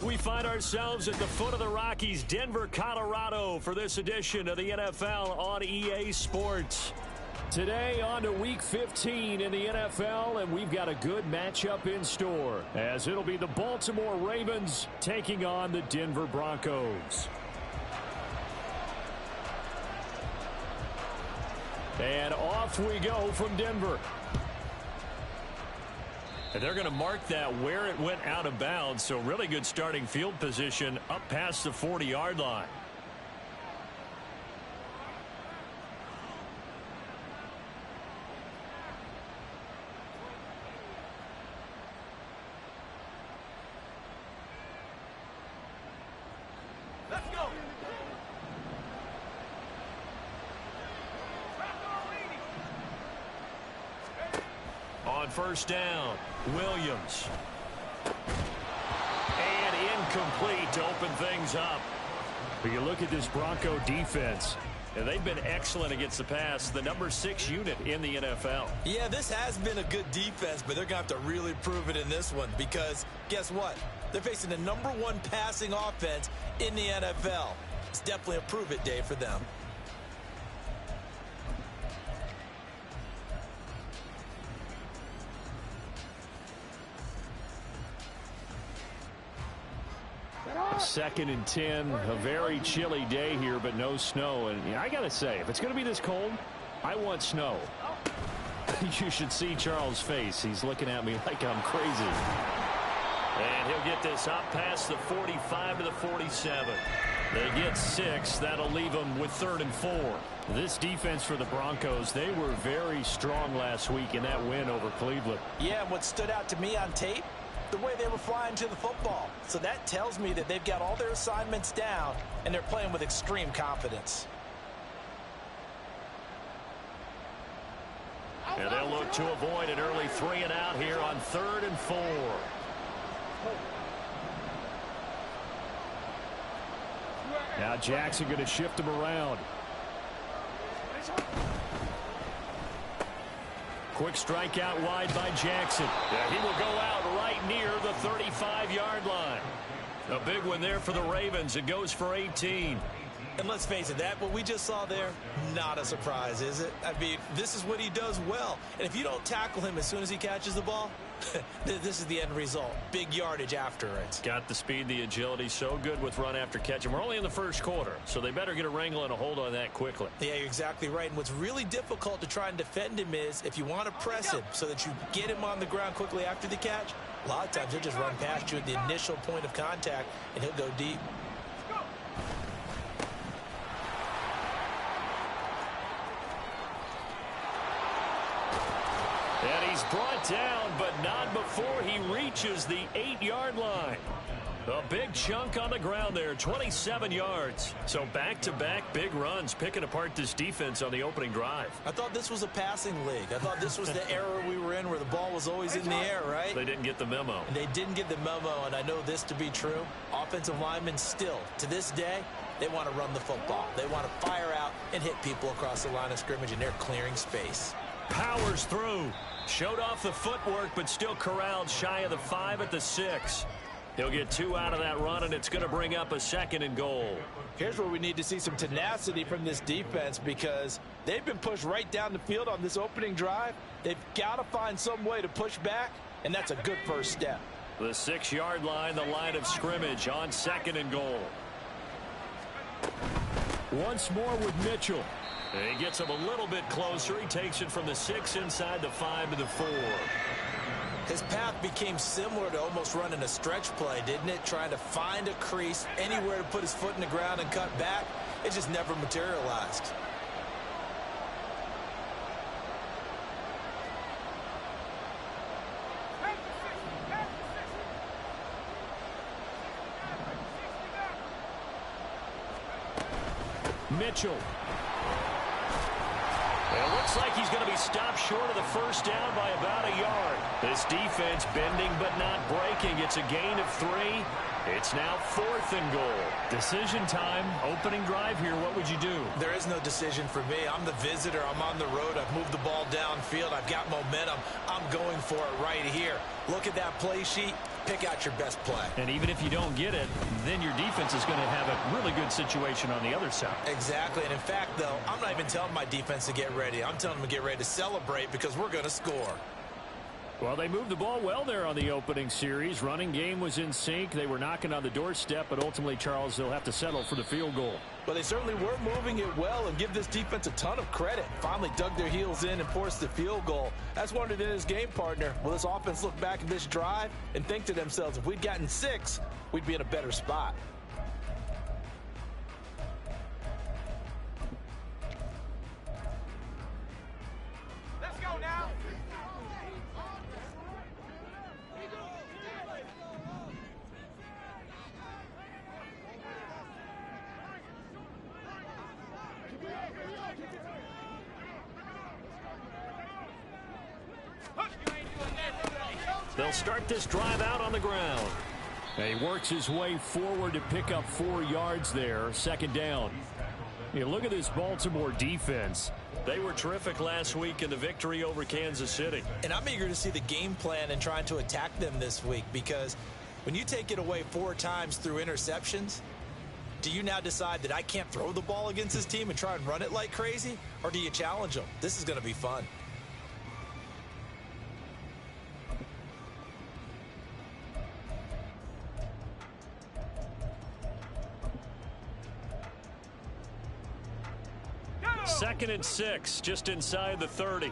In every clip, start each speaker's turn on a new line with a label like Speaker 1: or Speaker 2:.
Speaker 1: We find ourselves at the foot of the Rockies, Denver, Colorado, for this edition of the NFL on EA Sports. Today on to Week 15 in the NFL, and we've got a good matchup in store, as it'll be the Baltimore Ravens taking on the Denver Broncos. And off we go from Denver. And they're going to mark that where it went out of bounds, so really good starting field position up past the 40-yard line.
Speaker 2: Let's go.
Speaker 1: On first down, Williams. And incomplete to open things up. But you look at this Bronco defense, and they've been excellent against the pass, the number 6 unit in the NFL.
Speaker 2: Yeah, this has been a good defense, but they're going to have to really prove it in this one because guess what? They're facing the number 1 passing offense in the NFL. It's definitely a prove-it day for them.
Speaker 1: Second and 10, a very chilly day here, but no snow. And I got to say, if it's going to be this cold, I want snow. You should see Charles' face. He's looking at me like I'm crazy. And he'll get this up past the 45 to the 47. They get 6. That'll leave them with 3rd and 4. This defense for the Broncos, they were very strong last week in that win over Cleveland.
Speaker 2: Yeah, and what stood out to me on tape, the way they were flying to the football. So that tells me that they've got all their assignments down, and they're playing with extreme confidence.
Speaker 1: And they'll look to avoid an early 3 and out here on 3rd and 4. Now Jackson going to shift him around. Quick strike out wide by Jackson. Yeah, he will go out right near the 35-yard line. A big one there for the Ravens. It goes for 18.
Speaker 2: And let's face it, what we just saw there, not a surprise, is it? I mean, this is what he does well. And if you don't tackle him as soon as he catches the ball, this is the end result. Big yardage after it.
Speaker 1: Got the speed, the agility, so good with run after catch. And we're only in the first quarter, so they better get a wrangle and a hold on that quickly.
Speaker 2: Yeah, you're exactly right. And what's really difficult to try and defend him is if you want to press him so that you get him on the ground quickly after the catch, a lot of times he'll just run past you at the initial point of contact, and he'll go deep.
Speaker 1: And he's brought down, but not before he reaches the 8-yard line. A big chunk on the ground there, 27 yards. So back-to-back big runs, picking apart this defense on the opening drive.
Speaker 2: I thought this was a passing league. I thought this was the era we were in where the ball was always in the air, right?
Speaker 1: They didn't get the memo.
Speaker 2: They didn't get the memo, and I know this to be true. Offensive linemen still, to this day, they want to run the football. They want to fire out and hit people across the line of scrimmage, and they're clearing space.
Speaker 1: Powers through. Showed off the footwork, but still corralled shy of the 5 at the 6. He'll get 2 out of that run, and it's going to bring up a 2nd and goal.
Speaker 2: Here's where we need to see some tenacity from this defense because they've been pushed right down the field on this opening drive. They've got to find some way to push back, and that's a good first step.
Speaker 1: The 6-yard line, the line of scrimmage on 2nd and goal. Once more with Mitchell. He gets him a little bit closer. He takes it from the 6 inside the 5 to the 4.
Speaker 2: His path became similar to almost running a stretch play, didn't it? Trying to find a crease, anywhere to put his foot in the ground and cut back. It just never materialized.
Speaker 1: Mitchell. It looks like he's going to be stopped short of the first down by about a yard. This defense bending but not breaking. It's a gain of 3. It's now 4th and goal. Decision time. Opening drive here. What would you do?
Speaker 2: There is no decision for me. I'm the visitor. I'm on the road. I've moved the ball downfield. I've got momentum. I'm going for it right here. Look at that play sheet. pick out your best play.
Speaker 1: And even if you don't get it, then your defense is going to have a really good situation on the other side.
Speaker 2: Exactly. And in fact, though, I'm not even telling my defense to get ready. I'm telling them to get ready to celebrate because we're going to score.
Speaker 1: Well, they moved the ball well there on the opening series. Running game was in sync. They were knocking on the doorstep, but ultimately, Charles, they'll have to settle for the field goal.
Speaker 2: Well, they certainly were moving it well, and give this defense a ton of credit. Finally dug their heels in and forced the field goal. That's wondered in his game partner. Will this offense look back at this drive and think to themselves, if we'd gotten 6, we'd be in a better spot.
Speaker 3: Let's go now.
Speaker 1: They'll start this drive out on the ground. And he works his way forward to pick up 4 yards there. Second down. You look at this Baltimore defense. They were terrific last week in the victory over Kansas City.
Speaker 2: And I'm eager to see the game plan and trying to attack them this week, because when you take it away 4 times through interceptions, do you now decide that I can't throw the ball against this team and try and run it like crazy? Or do you challenge them? This is going to be fun.
Speaker 1: Second and 6, just inside the 30.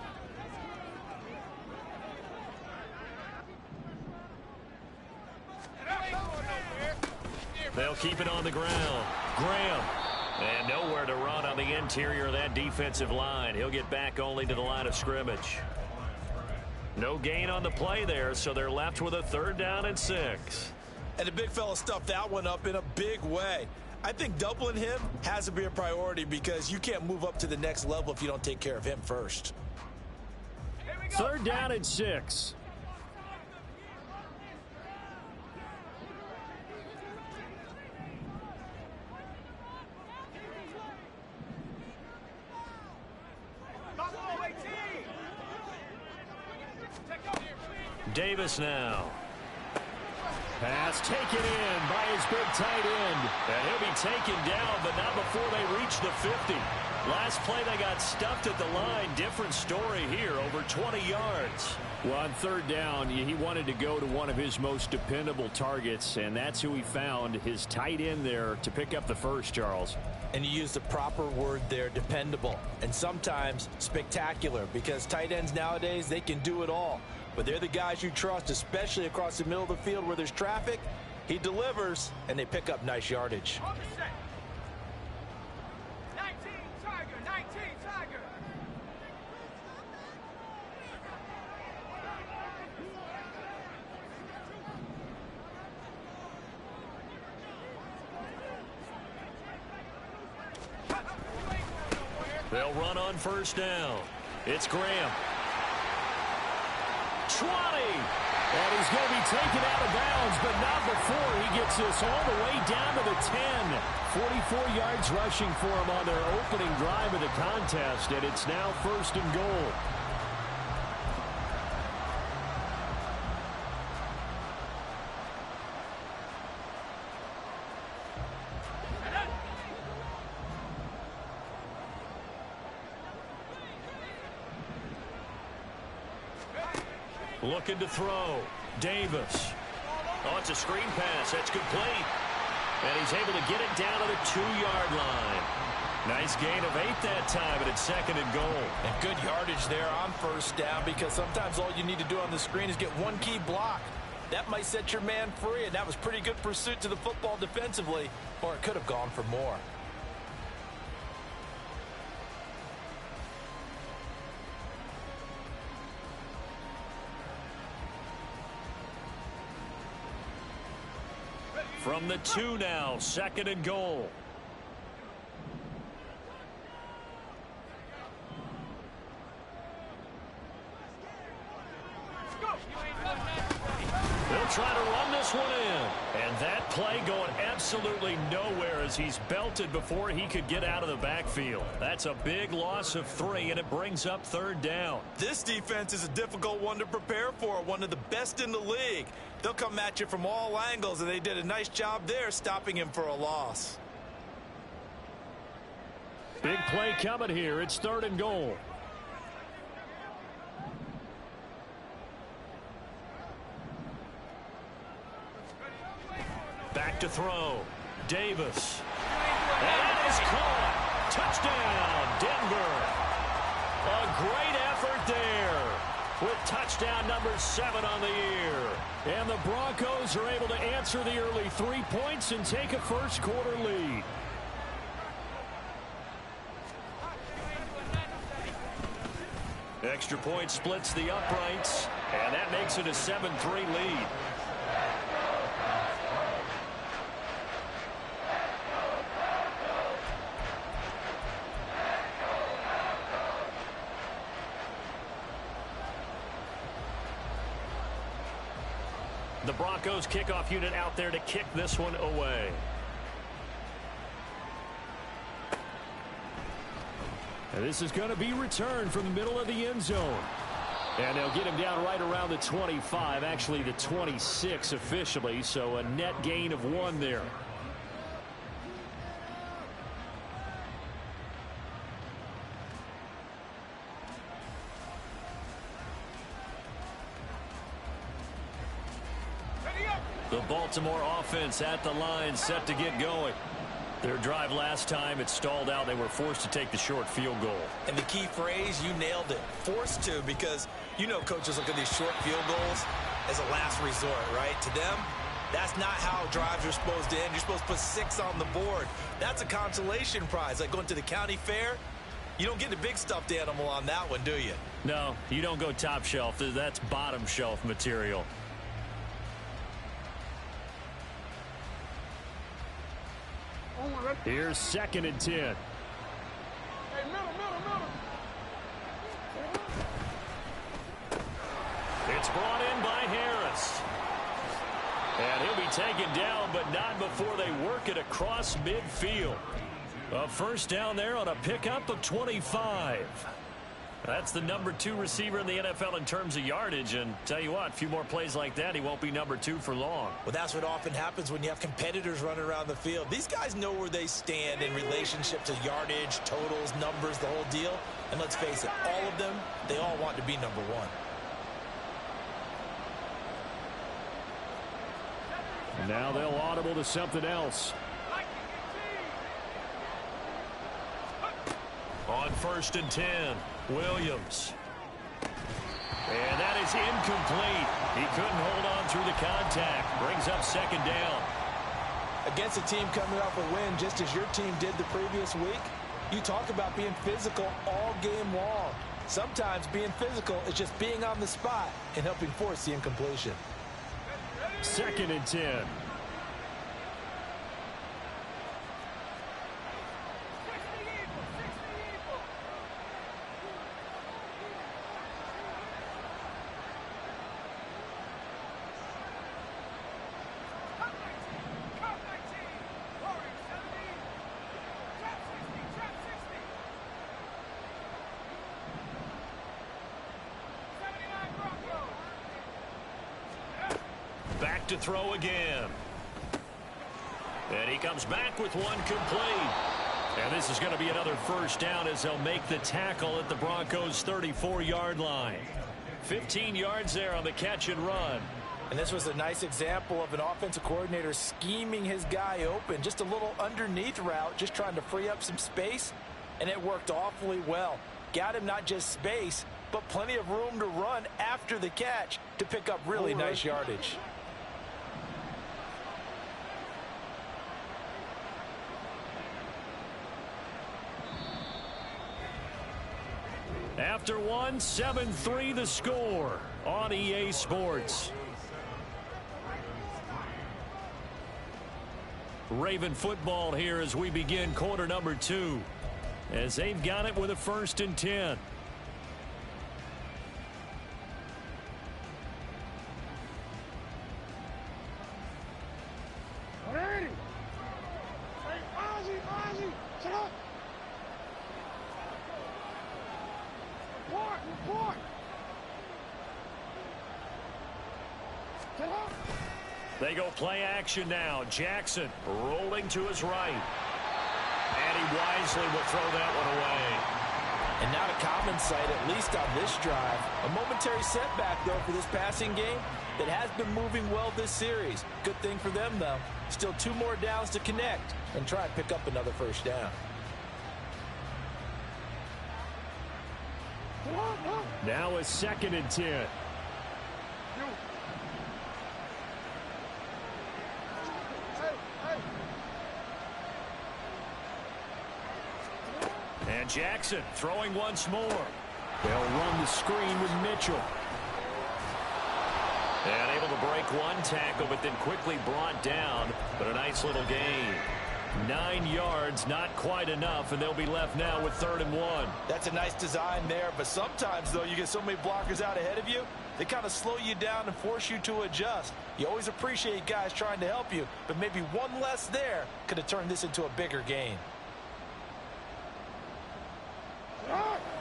Speaker 1: They'll keep it on the ground. Graham. And nowhere to run on the interior of that defensive line. He'll get back only to the line of scrimmage. No gain on the play there, so they're left with a 3rd down and 6.
Speaker 2: And the big fella stuffed that one up in a big way. I think doubling him has to be a priority, because you can't move up to the next level if you don't take care of him first.
Speaker 1: 3rd down and 6. Davis now. Pass taken in by his big tight end. And he'll be taken down, but not before they reach the 50. Last play, they got stuffed at the line. Different story here, over 20 yards. Well, on 3rd down, he wanted to go to one of his most dependable targets, and that's who he found, his tight end there, to pick up the first, Charles.
Speaker 2: And you used the proper word there, dependable, and sometimes spectacular, because tight ends nowadays, they can do it all. But they're the guys you trust, especially across the middle of the field where there's traffic. He delivers, and they pick up nice yardage.
Speaker 3: 19 Tiger, 19 Tiger.
Speaker 1: They'll run on 1st down. It's Graham. 20. And he's going to be taken out of bounds, but not before he gets this all the way down to the 10. 44 yards rushing for him on their opening drive of the contest, and it's now 1st and goal. Looking to throw. Davis. Oh, it's a screen pass. That's complete. And he's able to get it down to the 2-yard line. Nice gain of 8 that time, and it's 2nd and goal.
Speaker 2: And good yardage there on 1st down, because sometimes all you need to do on the screen is get one key block. That might set your man free, and that was pretty good pursuit to the football defensively, or it could have gone for more.
Speaker 1: From the 2 now, 2nd and goal. They'll try to run this one in. And that play going absolutely nowhere as he's belted before he could get out of the backfield. That's a big loss of 3, and it brings up 3rd down.
Speaker 2: This defense is a difficult one to prepare for, one of the best in the league. They'll come at you from all angles, and they did a nice job there stopping him for a loss.
Speaker 1: Big play coming here. It's 3rd and goal. Back to throw. Davis. And is caught. Touchdown, Denver. A great effort there with touchdown number 7 on the year. And the Broncos are able to answer the early 3 points and take a first quarter lead. Extra point splits the uprights, and that makes it a 7-3 lead. The Broncos kickoff unit out there to kick this one away. And this is going to be returned from the middle of the end zone. And they'll get him down right around the 25, actually the 26 officially, so a net gain of 1 there. The Baltimore offense at the line, set to get going. Their drive last time, it stalled out. They were forced to take the short field goal.
Speaker 2: And the key phrase, you nailed it. Forced to, because you know coaches look at these short field goals as a last resort, right? To them, that's not how drives are supposed to end. You're supposed to put 6 on the board. That's a consolation prize. Like going to the county fair, you don't get the big stuffed animal on that one, do you?
Speaker 1: No, you don't go top shelf. That's bottom shelf material. Here's 2nd and 10.
Speaker 3: Hey, middle.
Speaker 1: It's brought in by Harris. And he'll be taken down, but not before they work it across midfield. A first down there on a pickup of 25. That's the number 2 receiver in the NFL in terms of yardage. And tell you what, a few more plays like that, he won't be number 2 for long.
Speaker 2: Well, that's what often happens when you have competitors running around the field. These guys know where they stand in relationship to yardage, totals, numbers, the whole deal. And let's face it, all of them, they all want to be number 1.
Speaker 1: And now they'll audible to something else. On 1st and 10, Williams. And that is incomplete. He couldn't hold on through the contact. Brings up 2nd down.
Speaker 2: Against a team coming off a win just as your team did the previous week, you talk about being physical all game long. Sometimes being physical is just being on the spot and helping force the incompletion.
Speaker 1: 2nd and 10. Back to throw again. And he comes back with 1 complete. And this is going to be another first down as they'll make the tackle at the Broncos' 34-yard line. 15 yards there on the catch and run.
Speaker 2: And this was a nice example of an offensive coordinator scheming his guy open. Just a little underneath route, just trying to free up some space. And it worked awfully well. Got him not just space, but plenty of room to run after the catch to pick up really nice yardage.
Speaker 1: After 1, 7-3 the score on EA Sports. Raven football here as we begin quarter number 2. As they've got it with a 1st and 10. They go play action now. Jackson rolling to his right. And he wisely will throw that one away.
Speaker 2: And not a common sight, at least on this drive. A momentary setback, though, for this passing game that has been moving well this series. Good thing for them, though. Still 2 more downs to connect and try and pick up another first down.
Speaker 1: Now a 2nd and 10. And Jackson throwing once more. They'll run the screen with Mitchell. And able to break one tackle, but then quickly brought down. But a nice little gain. 9 yards, not quite enough, and they'll be left now with 3rd and 1.
Speaker 2: That's a nice design there, but sometimes, though, you get so many blockers out ahead of you, they kind of slow you down and force you to adjust. You always appreciate guys trying to help you, but maybe one less there could have turned this into a bigger gain.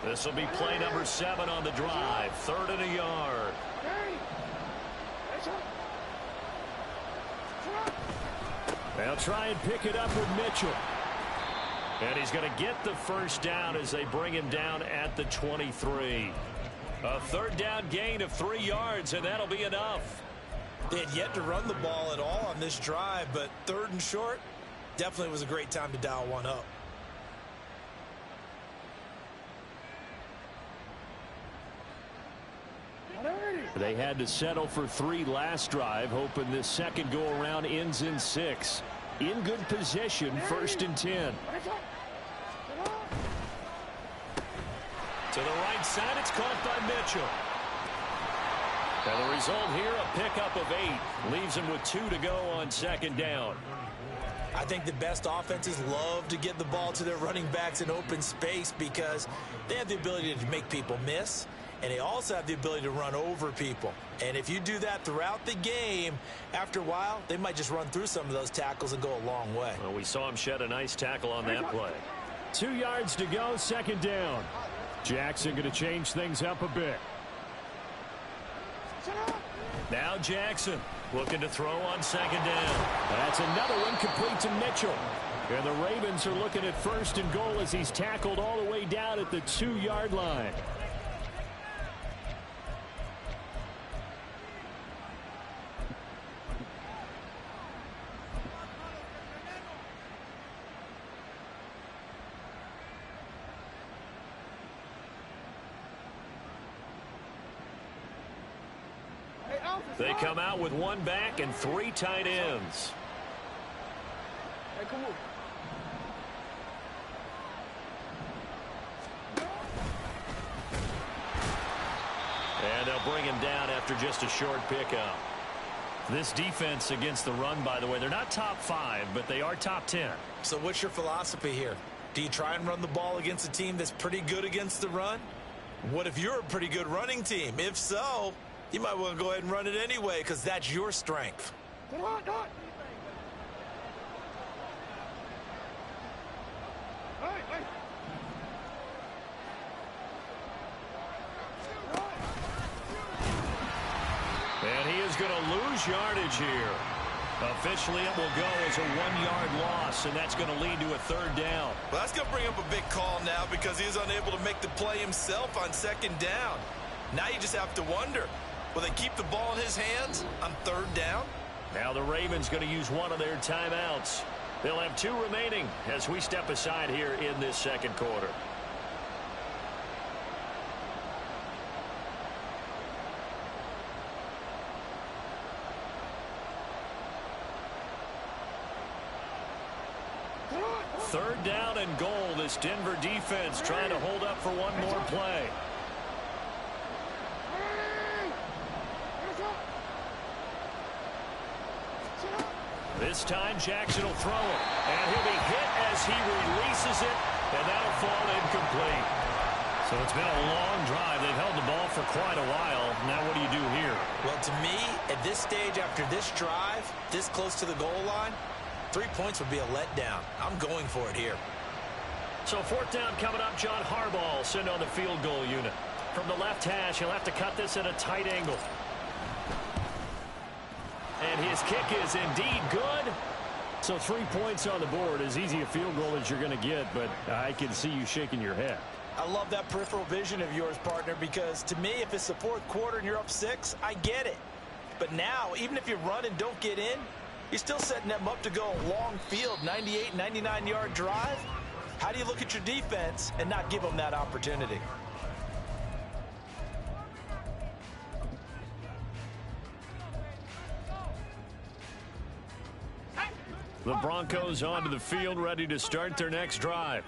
Speaker 1: This will be play number 7 on the drive. 3rd and a yard. They'll try and pick it up with Mitchell. And he's going to get the first down as they bring him down at the 23. A 3rd down gain of 3 yards, and that'll be enough.
Speaker 2: They had yet to run the ball at all on this drive, but 3rd and short definitely was a great time to dial one up.
Speaker 1: They had to settle for 3 last drive, hoping this second go-around ends in 6. In good position, 1st and 10. To the right side, it's caught by Mitchell. And the result here, a pickup of 8. Leaves him with 2 to go on 2nd down.
Speaker 2: I think the best offenses love to get the ball to their running backs in open space because they have the ability to make people miss. And they also have the ability to run over people. And if you do that throughout the game, after a while, they might just run through some of those tackles and go a long way.
Speaker 1: Well, we saw him shed a nice tackle on that play. 2 yards to go, 2nd down. Jackson going to change things up a bit. Now Jackson looking to throw on 2nd down. That's another one complete to Mitchell. And the Ravens are looking at 1st and goal as he's tackled all the way down at the 2-yard line. They come out with 1 back and 3 tight ends. And they'll bring him down after just a short pickup. This defense against the run, by the way, they're not top 5, but they are top 10.
Speaker 2: So what's your philosophy here? Do you try and run the ball against a team that's pretty good against the run? What if you're a pretty good running team? If so, you might want to go ahead and run it anyway because that's your strength.
Speaker 3: Come on, Doc. Hey.
Speaker 1: And he is going to lose yardage here. Officially, it will go as a 1-yard loss, and that's going to lead to a 3rd down.
Speaker 2: Well, that's going to bring up a big call now because he is unable to make the play himself on 2nd down. Now you just have to wonder, will they keep the ball in his hands on 3rd down?
Speaker 1: Now the Ravens going to use one of their timeouts. They'll have 2 remaining as we step aside here in this 2nd quarter. Third down and goal. This Denver defense trying to hold up for one more play. This time Jackson will throw it, and he'll be hit as he releases it, and that'll fall incomplete. So it's been a long drive. They've held the ball for quite a while. Now what do you do here?
Speaker 2: Well, to me, at this stage after this drive, this close to the goal line, 3 points would be a letdown. I'm going for it here.
Speaker 1: So 4th down coming up. John Harbaugh sent on the field goal unit. From the left hash, he'll have to cut this at a tight angle. And his kick is indeed good. So 3 points on the board, as easy a field goal as you're going to get, but I can see you shaking your head.
Speaker 2: I love that peripheral vision of yours, partner, because to me, if it's the fourth quarter and you're up 6, I get it. But now, even if you run and don't get in, you're still setting them up to go a long field, 98, 99-yard drive. How do you look at your defense and not give them that opportunity?
Speaker 1: The Broncos onto the field, ready to start their next drive.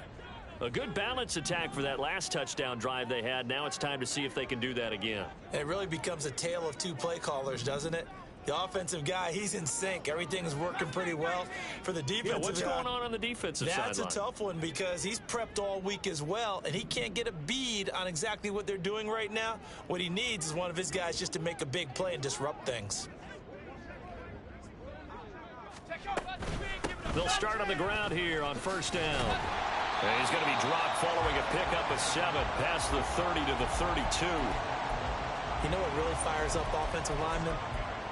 Speaker 1: A good balance attack for that last touchdown drive they had. Now it's time to see if they can do that again.
Speaker 2: And it really becomes a tale of 2 play callers, doesn't it? The offensive guy, he's in sync. Everything's working pretty well. For the defensive
Speaker 1: guy, what's going on the defensive side?
Speaker 2: That's a tough one because he's prepped all week as well, and he can't get a bead on exactly what they're doing right now. What he needs is one of his guys just to make a big play and disrupt things.
Speaker 1: They'll start on the ground here on first down. And he's going to be dropped following a pickup of 7 past the 30 to the 32.
Speaker 2: You know what really fires up offensive linemen?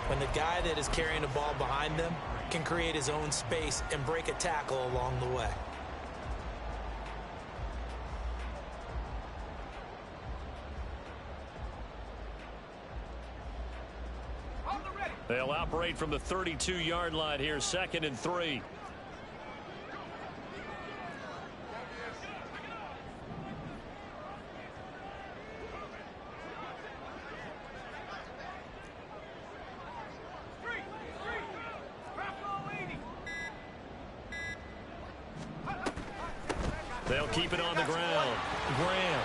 Speaker 2: When the guy that is carrying the ball behind them can create his own space and break a tackle along the way.
Speaker 1: They'll operate from the 32-yard line here, 2nd and 3. They'll keep it on the ground. Graham.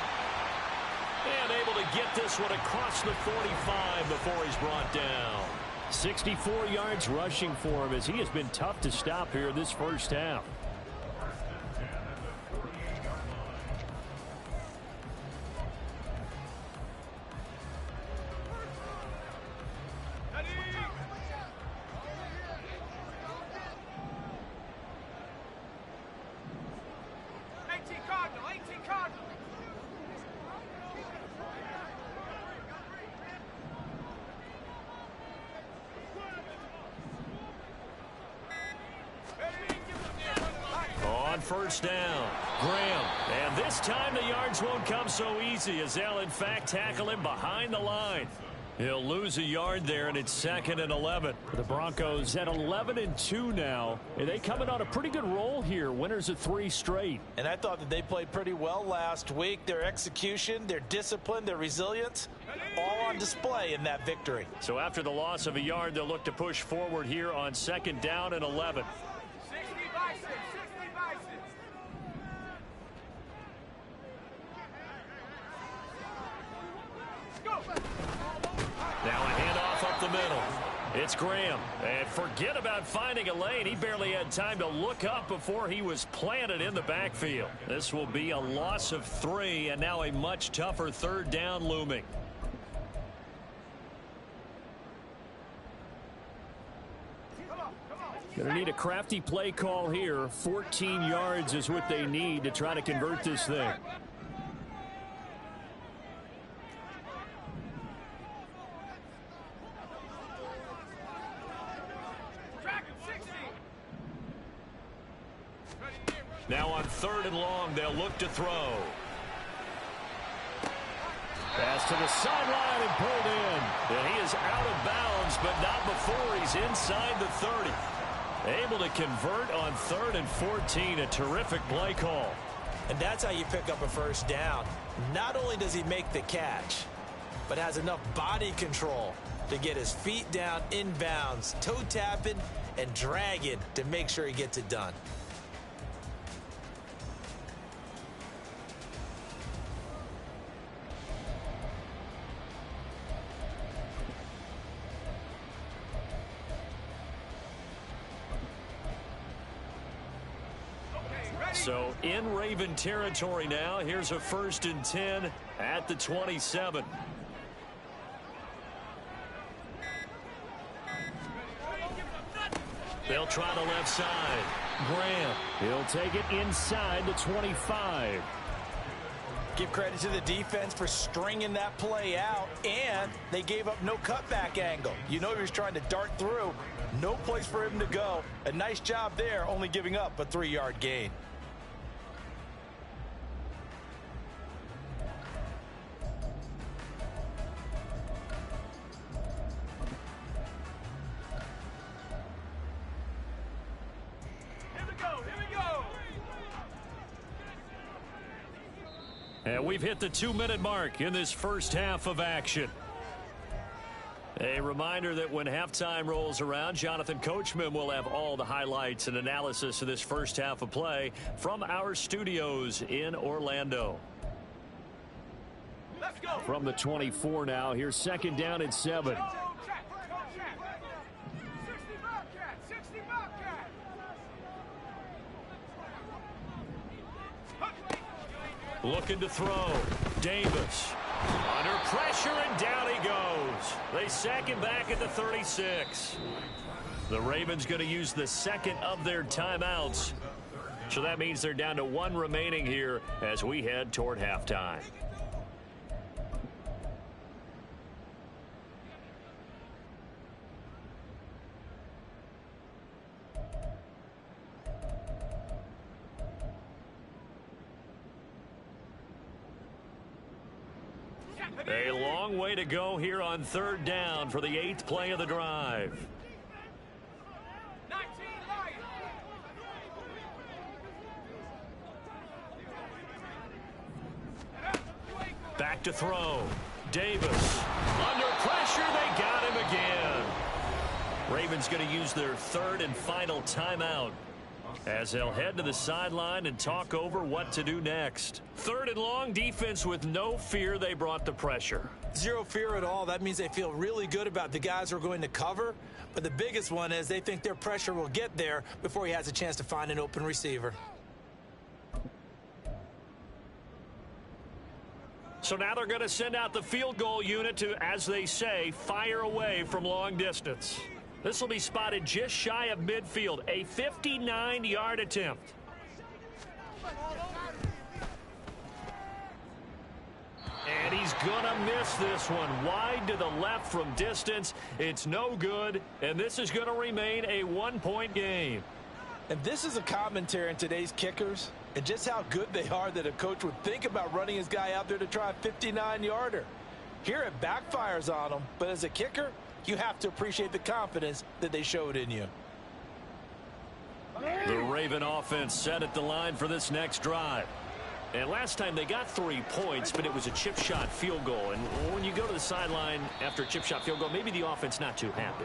Speaker 1: And able to get this one across the 45 before he's brought down. 64 yards rushing for him as he has been tough to stop here this first half. First down, Graham, and this time the yards won't come so easy as they'll in fact tackle him behind the line. He'll lose a yard there, and it's 2nd and 11. The Broncos at 11-2 now, and they coming on a pretty good roll here, winners of 3 straight.
Speaker 2: And I thought that they played pretty well last week. Their execution, their discipline, their resilience, all on display in that victory.
Speaker 1: So after the loss of a yard, they'll look to push forward here on 2nd down and 11. Now a handoff up the middle. It's Graham. And forget about finding a lane. He barely had time to look up before he was planted in the backfield. This will be a loss of 3, and now a much tougher 3rd down looming. Going to need a crafty play call here. 14 yards is what they need to try to convert this thing. Now on 3rd and long, they'll look to throw. Pass to the sideline and pulled in. And he is out of bounds, but not before he's inside the 30. Able to convert on 3rd and 14. A terrific play call.
Speaker 2: And that's how you pick up a first down. Not only does he make the catch, but has enough body control to get his feet down inbounds, toe tapping and dragging to make sure he gets it done.
Speaker 1: So in Raven territory now. Here's a 1st and 10 at the 27. They'll try the left side. Graham, he'll take it inside the 25.
Speaker 2: Give credit to the defense for stringing that play out, and they gave up no cutback angle. You know he was trying to dart through. No place for him to go. A nice job there, only giving up a 3-yard gain.
Speaker 1: And we've hit the 2-minute mark in this first half of action. A reminder that when halftime rolls around, Jonathan Coachman will have all the highlights and analysis of this first half of play from our studios in Orlando.
Speaker 3: Let's go.
Speaker 1: From the 24 now, here's second down and 7.
Speaker 3: 60 Bobcat, 60 Bobcat.
Speaker 1: Looking to throw. Davis. Under pressure, and down he goes. They sack him back at the 36. The Ravens going to use the second of their timeouts. So that means they're down to 1 remaining here as we head toward halftime. A long way to go here on third down for the 8th play of the drive.
Speaker 3: 19 Lions.
Speaker 1: Back to throw. Davis. Under pressure, they got him again. Ravens going to use their third and final timeout as they'll head to the sideline and talk over what to do next. Third and long, defense with no fear. They brought the pressure.
Speaker 2: Zero fear at all. That means they feel really good about the guys who are going to cover. But the biggest one is they think their pressure will get there before he has a chance to find an open receiver.
Speaker 1: So now they're going to send out the field goal unit to, as they say, fire away from long distance. This will be spotted just shy of midfield, a 59-yard attempt. And he's going to miss this one wide to the left from distance. It's no good, and this is going to remain a 1-point game.
Speaker 2: And this is a commentary on today's kickers and just how good they are that a coach would think about running his guy out there to try a 59-yarder. Here it backfires on him, but as a kicker, you have to appreciate the confidence that they showed in you.
Speaker 1: The Raven offense set at the line for this next drive. And last time they got 3 points, but it was a chip shot field goal. And when you go to the sideline after a chip shot field goal, maybe the offense not too happy.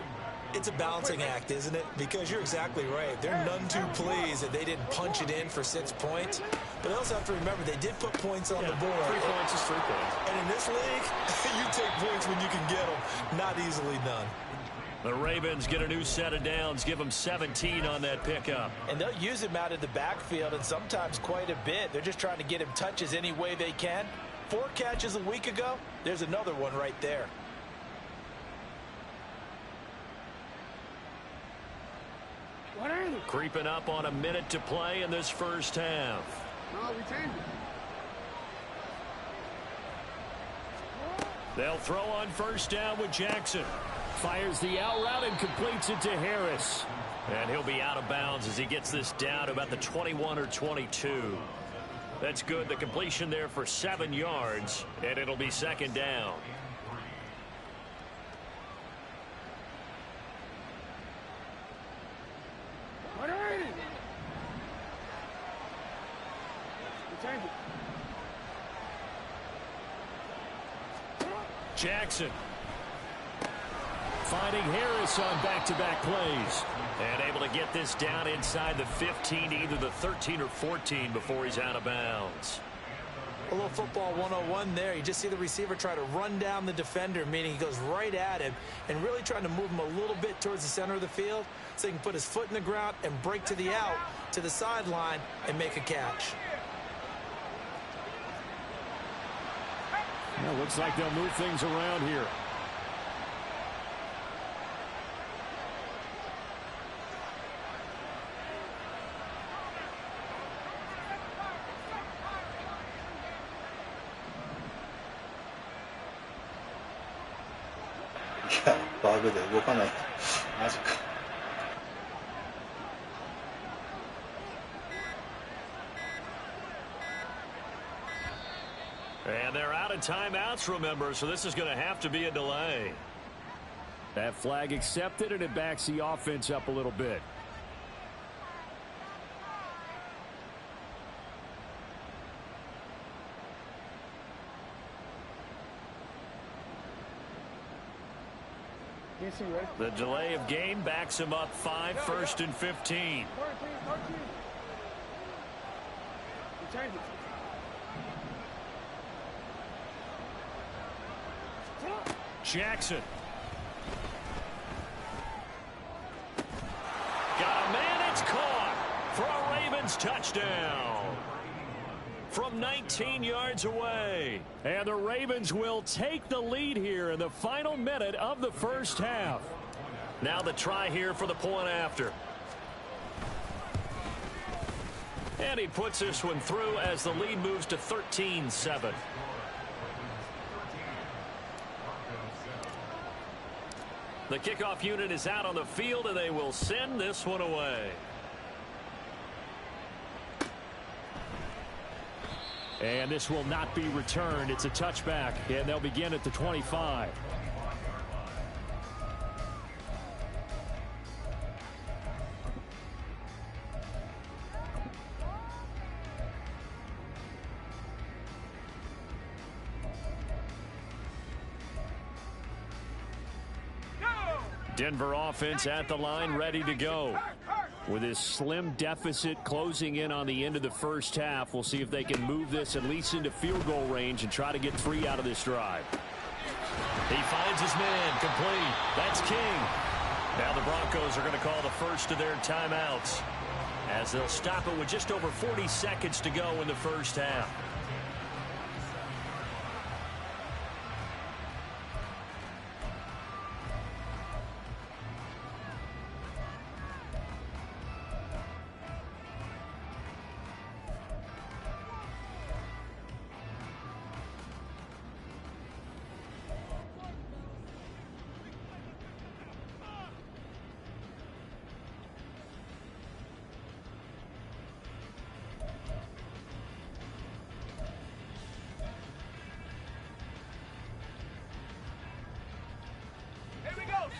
Speaker 2: It's a balancing act, isn't it? Because you're exactly right. They're none too pleased that they didn't punch it in for 6 points. But they also have to remember they did put points on the board.
Speaker 1: 3 points is 3 points.
Speaker 2: And in this league, you take points when you can get them. Not easily done.
Speaker 1: The Ravens get a new set of downs, give them 17 on that pickup.
Speaker 2: And they'll use him out of the backfield and sometimes quite a bit. They're just trying to get him touches any way they can. 4 catches a week ago. There's another one right there.
Speaker 1: Creeping up on a minute to play in this first half.
Speaker 3: No, we changed it.
Speaker 1: They'll throw on first down with Jackson. Fires the out route and completes it to Harris. And he'll be out of bounds as he gets this down to about the 21 or 22. That's good. The completion there for 7 yards, and it'll be second down. Jackson finding Harris on back-to-back plays and able to get this down inside the 15, either the 13 or 14 before he's out of bounds.
Speaker 2: A little football 101 there. You just see the receiver try to run down the defender, meaning he goes right at him and really trying to move him a little bit towards the center of the field so he can put his foot in the ground and break to the out, to the sideline, and make a catch.
Speaker 1: Well, looks like they'll move things around here.
Speaker 4: やバグで動かない。マジか。
Speaker 1: And they're out of timeouts, remember, so this is going to have to be a delay. That flag accepted, and it backs the offense up a little bit. The delay of game backs him up 5, 1st and 15. Jackson. Got a man, it's caught for a Ravens touchdown from 19 yards away. And the Ravens will take the lead here in the final minute of the first half. Now the try here for the point after. And he puts this one through as the lead moves to 13-7. The kickoff unit is out on the field, and they will send this one away. And this will not be returned. It's a touchback, and they'll begin at the 25. Denver offense at the line, ready to go. With this slim deficit closing in on the end of the first half, we'll see if they can move this at least into field goal range and try to get 3 out of this drive. He finds his man, complete. That's King. Now the Broncos are going to call the first of their timeouts as they'll stop it with just over 40 seconds to go in the first half.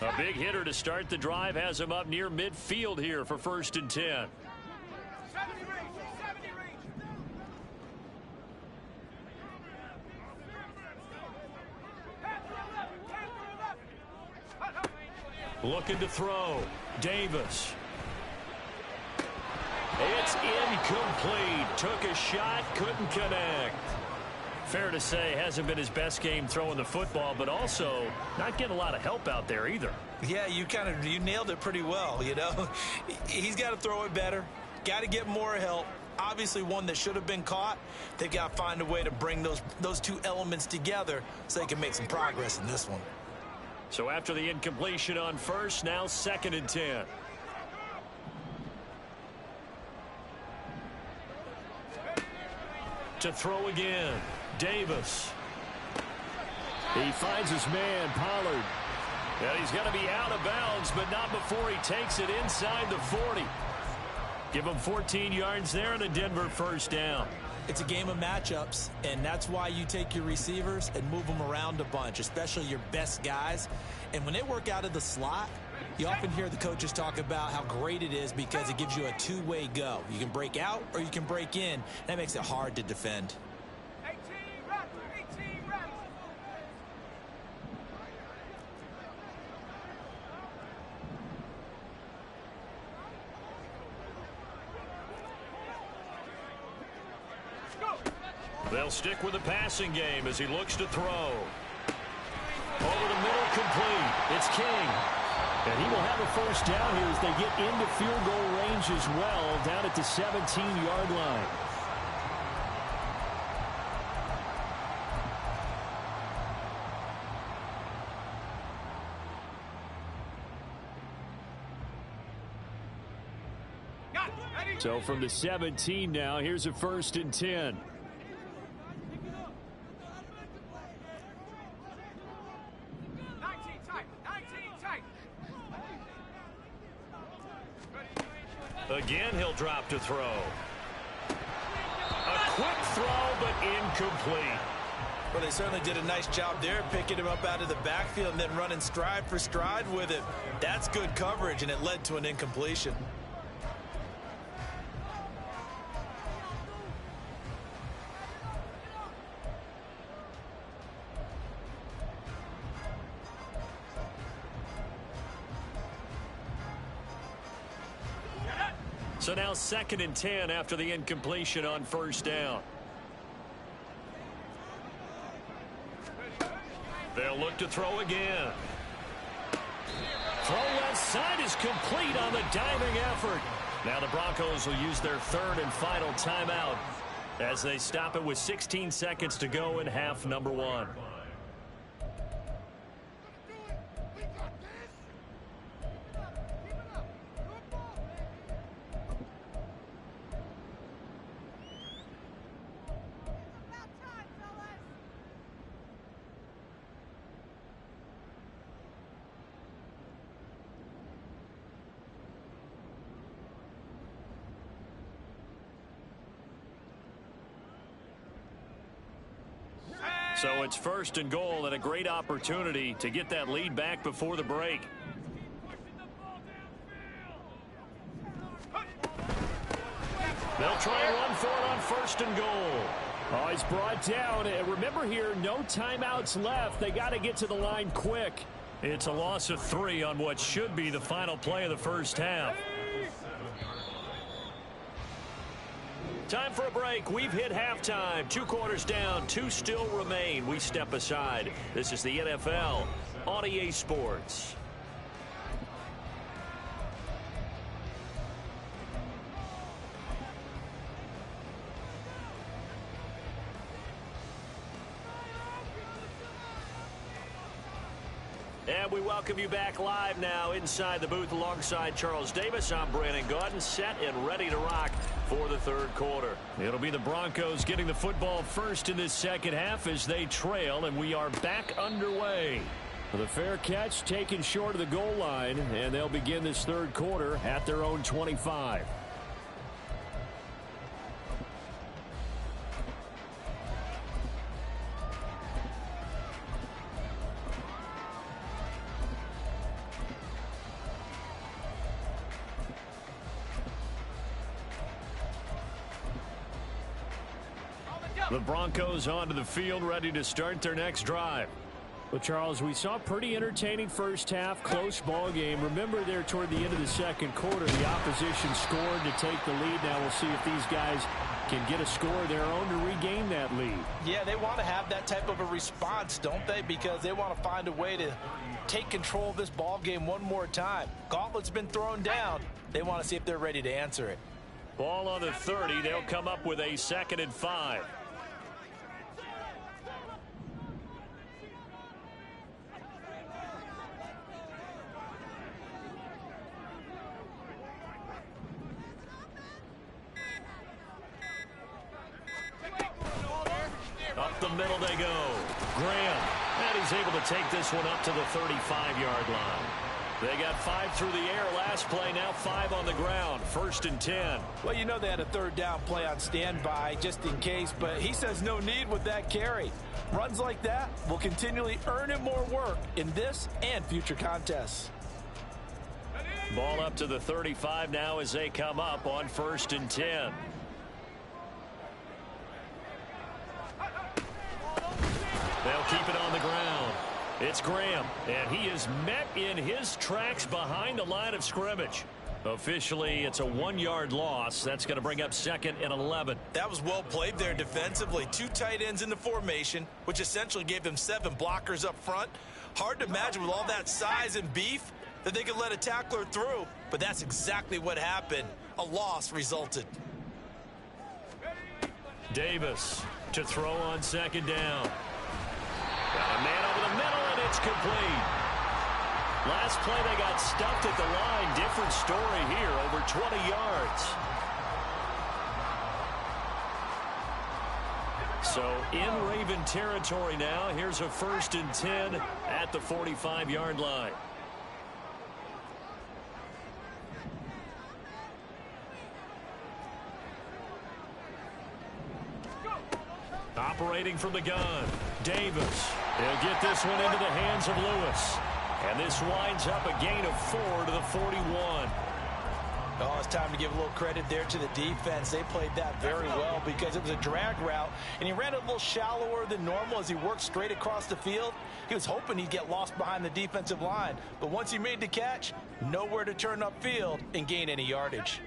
Speaker 1: A big hitter to start the drive has him up near midfield here for 1st and 10.
Speaker 3: 70 range, 70 range.
Speaker 1: Looking to throw. Davis. It's incomplete. Took a shot, couldn't connect. Fair to say, hasn't been his best game throwing the football, but also not getting a lot of help out there either.
Speaker 2: Yeah, you nailed it pretty well, you know. He's got to throw it better. Got to get more help. Obviously one that should have been caught. They've got to find a way to bring those two elements together so they can make some progress in this one.
Speaker 1: So after the incompletion on first, now 2nd and 10. To throw again. Davis. He finds his man, Pollard. And he's got to be out of bounds, but not before he takes it inside the 40. Give him 14 yards there and a Denver first down.
Speaker 2: It's a game of matchups, and that's why you take your receivers and move them around a bunch, especially your best guys. And when they work out of the slot, you often hear the coaches talk about how great it is because it gives you a two-way go. You can break out or you can break in. That makes it hard to defend.
Speaker 3: 18 ready, 18 ready.
Speaker 1: They'll stick with the passing game as he looks to throw. Over the middle, complete. It's King. And he will have a first down here as they get into field goal range as well, down at the 17-yard line. So from the 17 now, here's a 1st and 10. Again, he'll drop to throw. A quick throw, but incomplete.
Speaker 2: Well, they certainly did a nice job there, picking him up out of the backfield and then running stride for stride with him. That's good coverage, and it led to an incompletion.
Speaker 1: So now 2nd and 10 after the incompletion on 1st down. They'll look to throw again. Throw left side is complete on the diving effort. Now the Broncos will use their 3rd and final timeout as they stop it with 16 seconds to go in half number 1. So it's 1st and goal and a great opportunity to get that lead back before the break. They'll try and run for it on 1st and goal. Oh, he's brought down. And remember here, no timeouts left. They got to get to the line quick. It's a loss of 3 on what should be the final play of the 1st half. Time for a break. We've hit halftime. 2 quarters down. 2 still remain. We step aside. This is the NFL on EA Sports. And we welcome you back live now inside the booth alongside Charles Davis. I'm Brandon Gaudin, set and ready to rock for the 3rd quarter. It'll be the Broncos getting the football first in this 2nd half as they trail, and we are back underway. The fair catch taken short of the goal line, and they'll begin this 3rd quarter at their own 25. The Broncos onto the field, ready to start their next drive. Well, Charles, we saw a pretty entertaining 1st half, close ball game. Remember there toward the end of the 2nd quarter, the opposition scored to take the lead. Now we'll see if these guys can get a score of their own to regain that lead.
Speaker 2: Yeah, they want to have that type of a response, don't they? Because they want to find a way to take control of this ball game one more time. Gauntlet's been thrown down. They want to see if they're ready to answer it.
Speaker 1: Ball on the 30. They'll come up with a 2nd and 5. Up the middle they go. Graham. And he's able to take this one up to the 35-yard line. They got 5 through the air last play, now 5 on the ground. 1st and 10.
Speaker 2: Well, you know they had a 3rd down play on standby just in case, but he says no need with that carry. Runs like that will continually earn him more work in this and future contests.
Speaker 1: Ball up to the 35 now as they come up on 1st and 10. They'll keep it on the ground. It's Graham, and he is met in his tracks behind the line of scrimmage. Officially, it's a 1-yard loss. That's going to bring up 2nd and 11.
Speaker 2: That was well played there defensively. 2 tight ends in the formation, which essentially gave them 7 blockers up front. Hard to imagine with all that size and beef that they could let a tackler through, but that's exactly what happened. A loss resulted.
Speaker 1: Davis to throw on 2nd down. Got a man over the middle, and it's complete. Last play, they got stuffed at the line. Different story here, over 20 yards. So in Raven territory now. Here's a 1st and 10 at the 45-yard line. Operating from the gun, Davis. He'll get this one into the hands of Lewis. And this winds up a gain of 4 to the 41.
Speaker 2: Oh, it's time to give a little credit there to the defense. They played that very well because it was a drag route, and he ran it a little shallower than normal as he worked straight across the field. He was hoping he'd get lost behind the defensive line, but once he made the catch, nowhere to turn upfield and gain any yardage.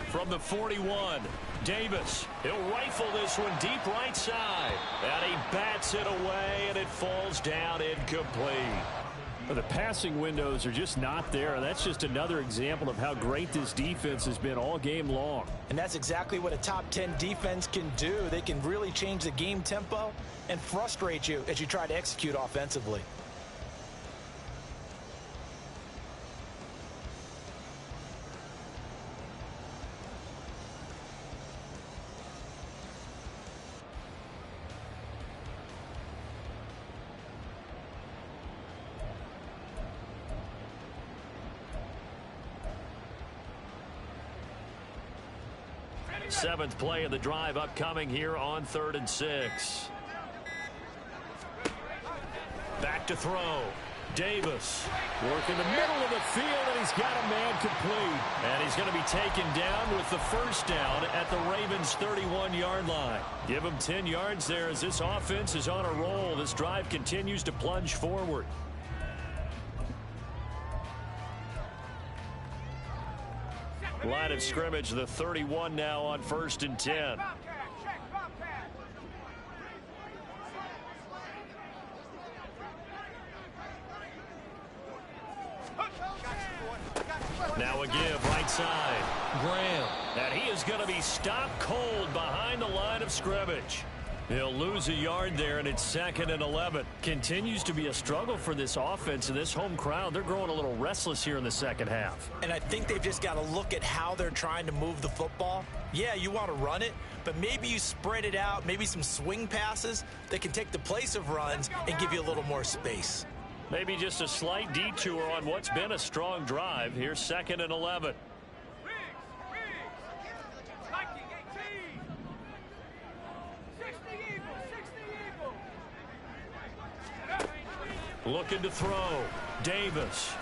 Speaker 1: From the 41, Davis. He'll rifle this one deep right side. And he bats it away, and it falls down incomplete. But the passing windows are just not there. That's just another example of how great this defense has been all game long.
Speaker 2: And that's exactly what a top 10 defense can do. They can really change the game tempo and frustrate you as you try to execute offensively.
Speaker 1: Seventh play of the drive upcoming here on 3rd and 6. Back to throw. Davis working the middle of the field, and he's got a man complete. And he's going to be taken down with the first down at the Ravens' 31-yard line. Give him 10 yards there as this offense is on a roll. This drive continues to plunge forward. Line of scrimmage, the 31 now on 1st and 10. Now a give right side. Graham. And he is going to be stopped cold behind the line of scrimmage. He'll lose a yard there, and it's 2nd and 11. Continues to be a struggle for this offense and this home crowd. They're growing a little restless here in the second half.
Speaker 2: And I think they've just got to look at how they're trying to move the football. Yeah, you want to run it, but maybe you spread it out, maybe some swing passes that can take the place of runs and give you a little more space.
Speaker 1: Maybe just a slight detour on what's been a strong drive. Here's 2nd and 11. Looking to throw. Davis.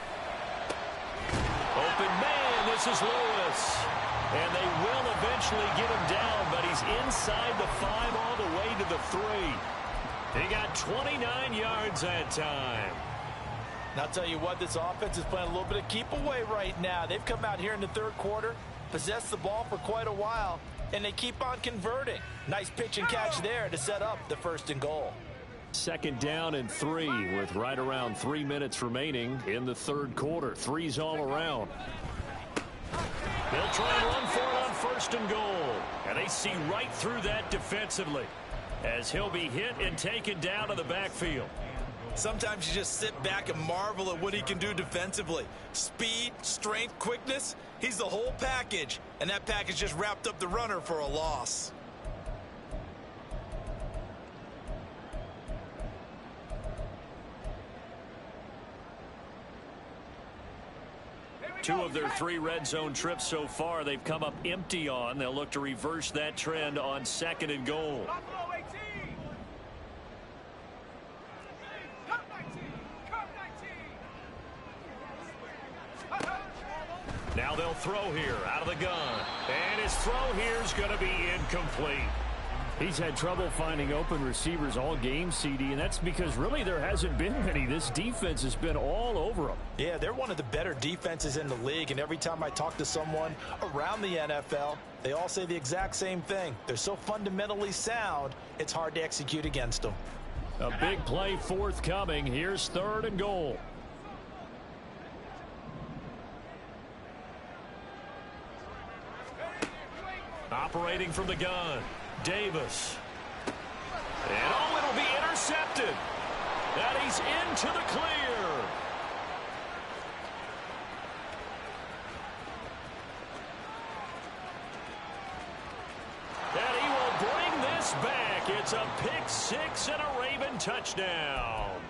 Speaker 1: Open man. This is Lewis. And they will eventually get him down, but he's inside the 5 all the way to the 3. He got 29 yards that time.
Speaker 2: And I'll tell you what, this offense is playing a little bit of keep away right now. They've come out here in the 3rd quarter, possessed the ball for quite a while, and they keep on converting. Nice pitch and catch there to set up the 1st and goal.
Speaker 1: 2nd down and 3 with right around 3 minutes remaining in the 3rd quarter. 3's all around. They'll try and run for it on 1st and goal. And they see right through that defensively as he'll be hit and taken down to the backfield.
Speaker 2: Sometimes you just sit back and marvel at what he can do defensively. Speed, strength, quickness. He's the whole package. And that package just wrapped up the runner for a loss.
Speaker 1: Two of their 3 red zone trips so far they've come up empty on. They'll look to reverse that trend on 2nd and goal. Now they'll throw here out of the gun. And his throw here is going to be incomplete. He's had trouble finding open receivers all game, CD, and that's because really there hasn't been many. This defense has been all over them.
Speaker 2: Yeah, they're one of the better defenses in the league, and every time I talk to someone around the NFL, they all say the exact same thing. They're so fundamentally sound, it's hard to execute against them.
Speaker 1: A big play forthcoming. Here's 3rd and goal. Operating from the gun, Davis. And oh, it'll be intercepted. And he's into the clear. And he will bring this back. It's a pick 6 and a Raven touchdown.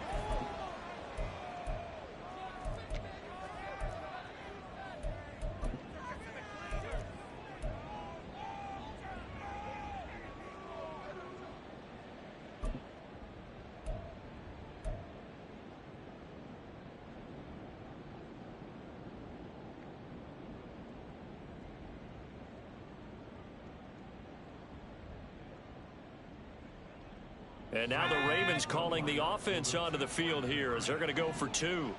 Speaker 1: And now the Ravens calling the offense onto the field here as they're going to go for 2.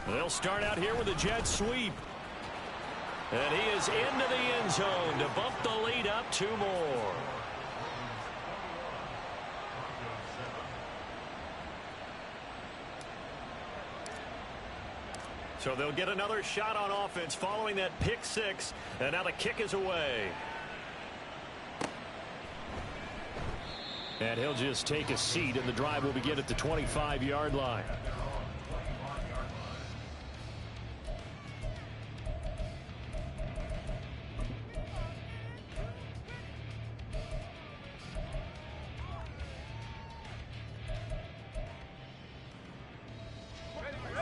Speaker 1: They'll start out here with a jet sweep. And he is into the end zone to bump the lead up 2 more. So they'll get another shot on offense following that pick 6. And now the kick is away. And he'll just take a seat, and the drive will begin at the 25-yard line.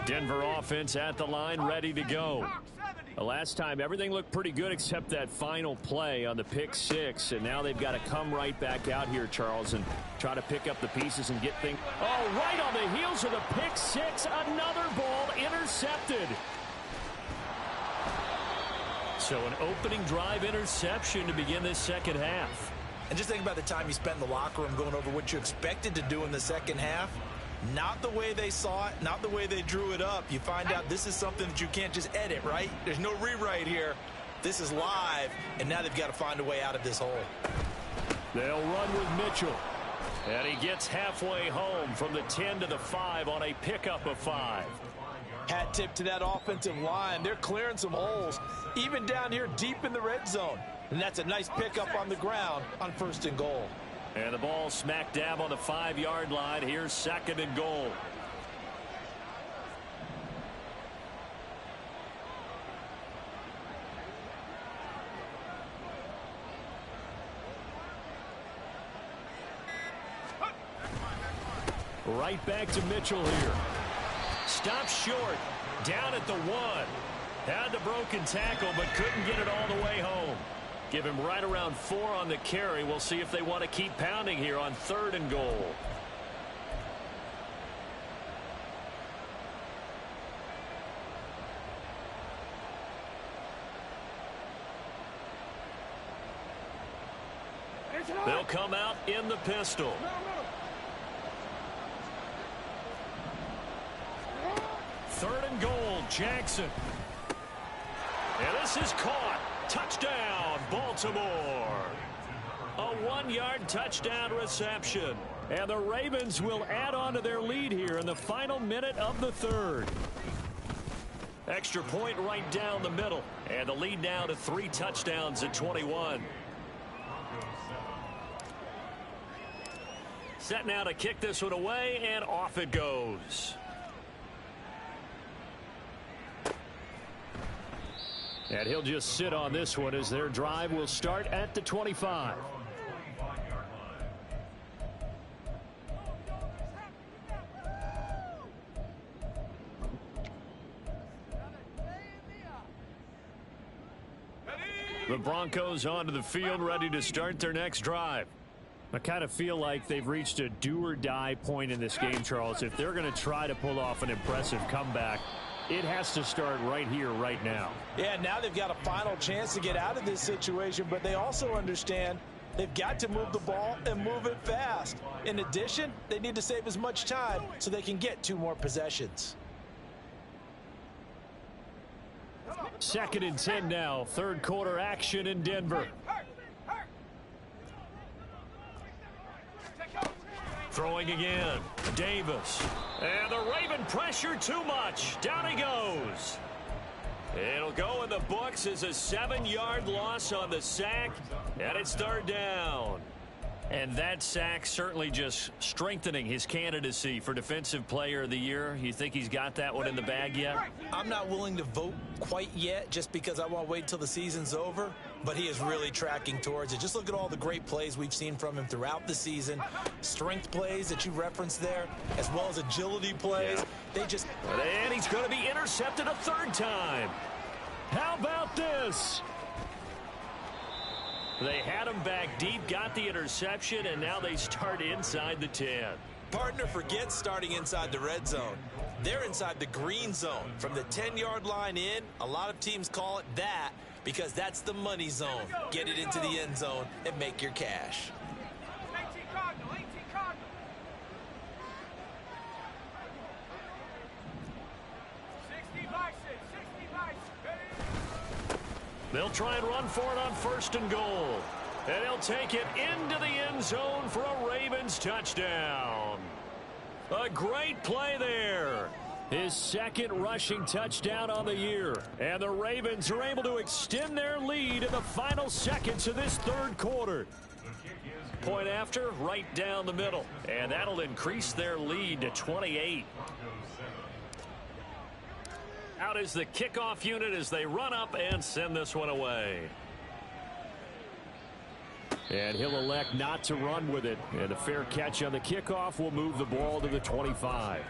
Speaker 1: Denver offense at the line, ready to go. The last time, everything looked pretty good except that final play on the pick 6. And now they've got to come right back out here, Charles, and try to pick up the pieces and get things. Oh, right on the heels of the pick 6. Another ball intercepted. So an opening drive interception to begin this second half.
Speaker 2: And just think about the time you spent in the locker room going over what you expected to do in the second half. Not the way they saw it, not the way they drew it up. You find out this is something that you can't just edit, right? There's no rewrite here. This is live, and now they've got to find a way out of this hole.
Speaker 1: They'll run with Mitchell. And he gets halfway home from the 10 to the 5 on a pickup of 5.
Speaker 2: Hat tip to that offensive line. They're clearing some holes, even down here deep in the red zone. And that's a nice pickup on the ground on 1st and goal.
Speaker 1: And the ball smack dab on the 5-yard line. Here's 2nd and goal. Right back to Mitchell here. Stops short. Down at the 1. Had the broken tackle, but couldn't get it all the way home. Give him right around 4 on the carry. We'll see if they want to keep pounding here on 3rd and goal. They'll come out in the pistol. Third and goal, Jackson. And this is caught. Touchdown, Baltimore. A 1-yard touchdown reception. And the Ravens will add on to their lead here in the final minute of the 3rd. Extra point right down the middle. And the lead now to 3 touchdowns at 21. Set now to kick this one away, and off it goes. And he'll just sit on this one as their drive will start at the 25. The Broncos onto the field, ready to start their next drive. I kind of feel like they've reached a do-or-die point in this game, Charles. If they're going to try to pull off an impressive comeback, it has to start right here, right now.
Speaker 2: Yeah, now they've got a final chance to get out of this situation, but they also understand they've got to move the ball and move it fast. In addition, they need to save as much time so they can get 2 more possessions.
Speaker 1: 2nd and 10 now. 3rd quarter action in Denver. Throwing again. Davis. And the Raven pressure too much. Down he goes. It'll go in the books as a 7-yard loss on the sack. And it's 3rd down. And that sack certainly just strengthening his candidacy for Defensive Player of the Year. You think he's got that one in the bag yet?
Speaker 2: I'm not willing to vote quite yet just because I want to wait until the season's over. But he is really tracking towards it. Just look at all the great plays we've seen from him throughout the season. Strength plays that you referenced there, as well as agility plays. Yeah. They just...
Speaker 1: And he's going to be intercepted a 3rd time. How about this? They had him back deep, got the interception, and now they start inside the 10.
Speaker 2: Partner forgets starting inside the red zone. They're inside the green zone. From the 10-yard line in, a lot of teams call it that because that's the money zone. Get it into the end zone and make your cash.
Speaker 3: 18 Cardinal, 18 Cardinal. 60 Bison, 60 Bison.
Speaker 1: They'll try and run for it on 1st and goal. And he'll take it into the end zone for a Ravens touchdown. A great play there. His 2nd rushing touchdown on the year. And the Ravens are able to extend their lead in the final seconds of this 3rd quarter. Point after, right down the middle. And that'll increase their lead to 28. Out is the kickoff unit as they run up and send this one away. And he'll elect not to run with it. And a fair catch on the kickoff will move the ball to the 25.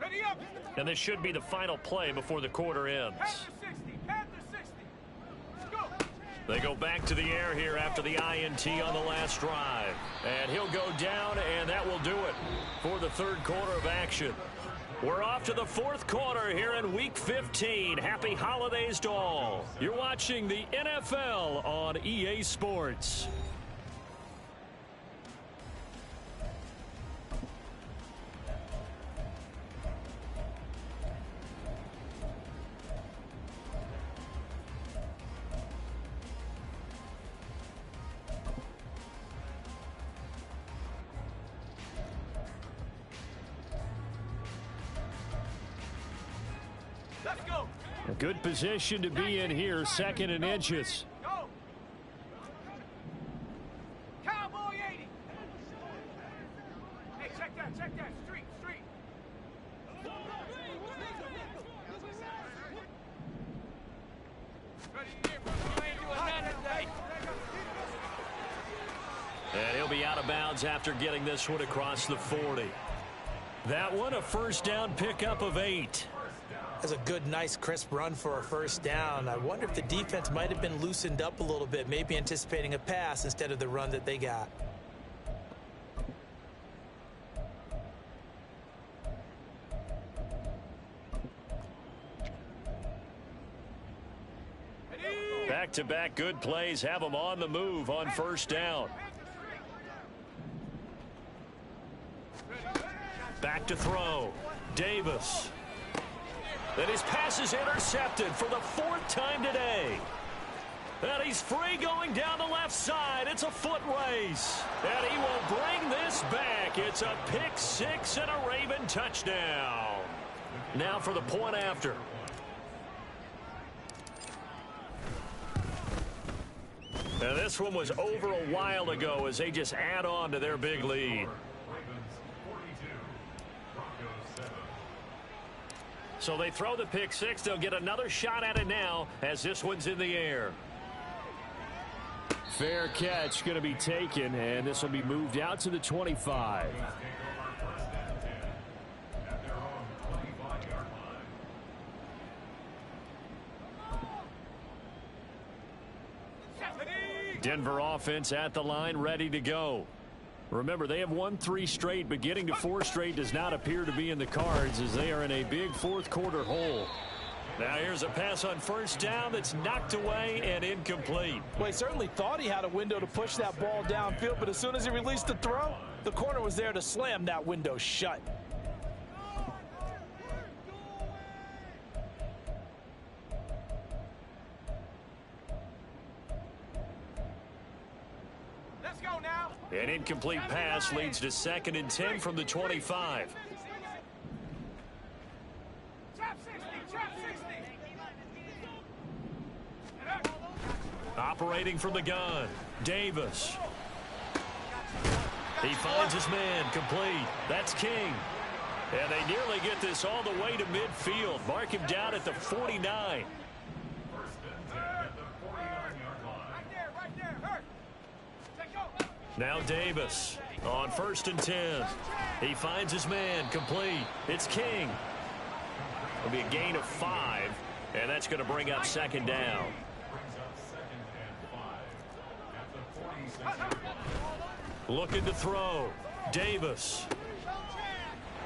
Speaker 3: Ready up.
Speaker 1: And this should be the final play before the quarter ends.
Speaker 3: Panther 60, Panther 60. Let's go.
Speaker 1: They go back to the air here after the INT on the last drive. And he'll go down, and that will do it for the 3rd quarter of action. We're off to the 4th quarter here in Week 15. Happy holidays to all. You're watching the NFL on EA Sports.
Speaker 3: Let's go.
Speaker 1: A good position to be in here, 2nd and inches.
Speaker 3: Go. Cowboy 80. Hey, check that, street. Ready, you ain't doing nothing today.
Speaker 1: And he'll be out of bounds after getting this one across the 40. That one, a 1st down pickup of 8.
Speaker 2: That's a good, nice, crisp run for a 1st down. I wonder if the defense might have been loosened up a little bit, maybe anticipating a pass instead of the run that they got.
Speaker 1: Back-to-back good plays have them on the move on 1st down. Back to throw. Davis. And his pass is intercepted for the 4th time today. And he's free going down the left side. It's a foot race. And he will bring this back. It's a pick 6 and a Raven touchdown. Now for the point after. And this one was over a while ago as they just add on to their big lead. So they throw the pick 6. They'll get another shot at it now as this one's in the air. Fair catch going to be taken, and this will be moved out to the 25. Denver offense at the line, ready to go. Remember, they have won 3 straight, but getting to 4 straight does not appear to be in the cards as they are in a big 4th quarter hole. Now here's a pass on 1st down that's knocked away and incomplete.
Speaker 5: Well, he certainly thought he had a window to push that ball downfield, but as soon as he released the throw, the corner was there to slam that window shut.
Speaker 3: Let's go now.
Speaker 1: An incomplete pass leads to 2nd and 10 from the 25.
Speaker 3: Trap 60, trap 60.
Speaker 1: Operating from the gun, Davis. He finds his man, complete. That's King. And they nearly get this all the way to midfield. Mark him down at the 49.
Speaker 3: Right there, hurt. Take go.
Speaker 1: Now Davis on 1st and 10. He finds his man, complete. It's King. It'll be a gain of 5. And that's going to bring up second down. Looking to throw. Davis.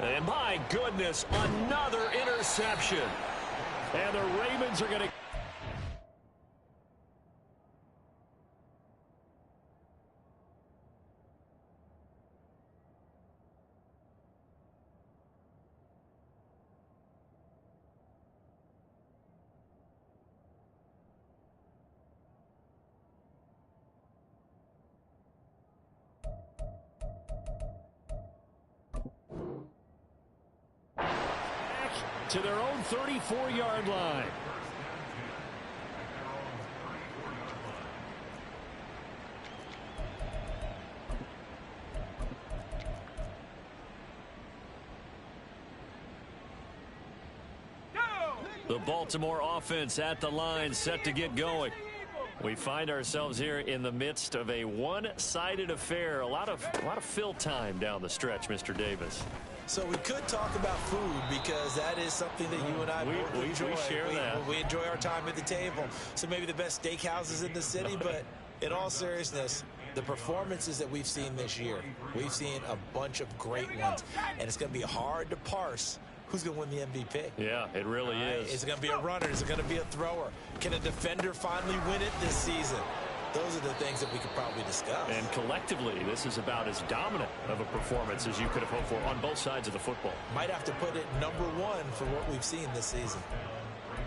Speaker 1: And my goodness, another interception. And the Ravens are going to... to their own 34-yard line. The Baltimore offense at the line, set to get going. We find ourselves here in the midst of a one-sided affair. A lot of fill time down the stretch, Mr. Davis.
Speaker 2: So we could talk about food because that is something that you and I both enjoy.
Speaker 1: We share that.
Speaker 2: We enjoy our time at the table. So maybe the best steakhouses in the city, but in all seriousness, the performances that we've seen this year, we've seen a bunch of great ones, and it's going to be hard to parse who's going to win the MVP.
Speaker 1: Yeah, it really is.
Speaker 2: Is it going to be a runner? Is it going to be a thrower? Can a defender finally win it this season? Those are the things that we could probably discuss.
Speaker 1: And collectively, this is about as dominant of a performance as you could have hoped for on both sides of the football.
Speaker 2: Might have to put it #1 for what we've seen this season.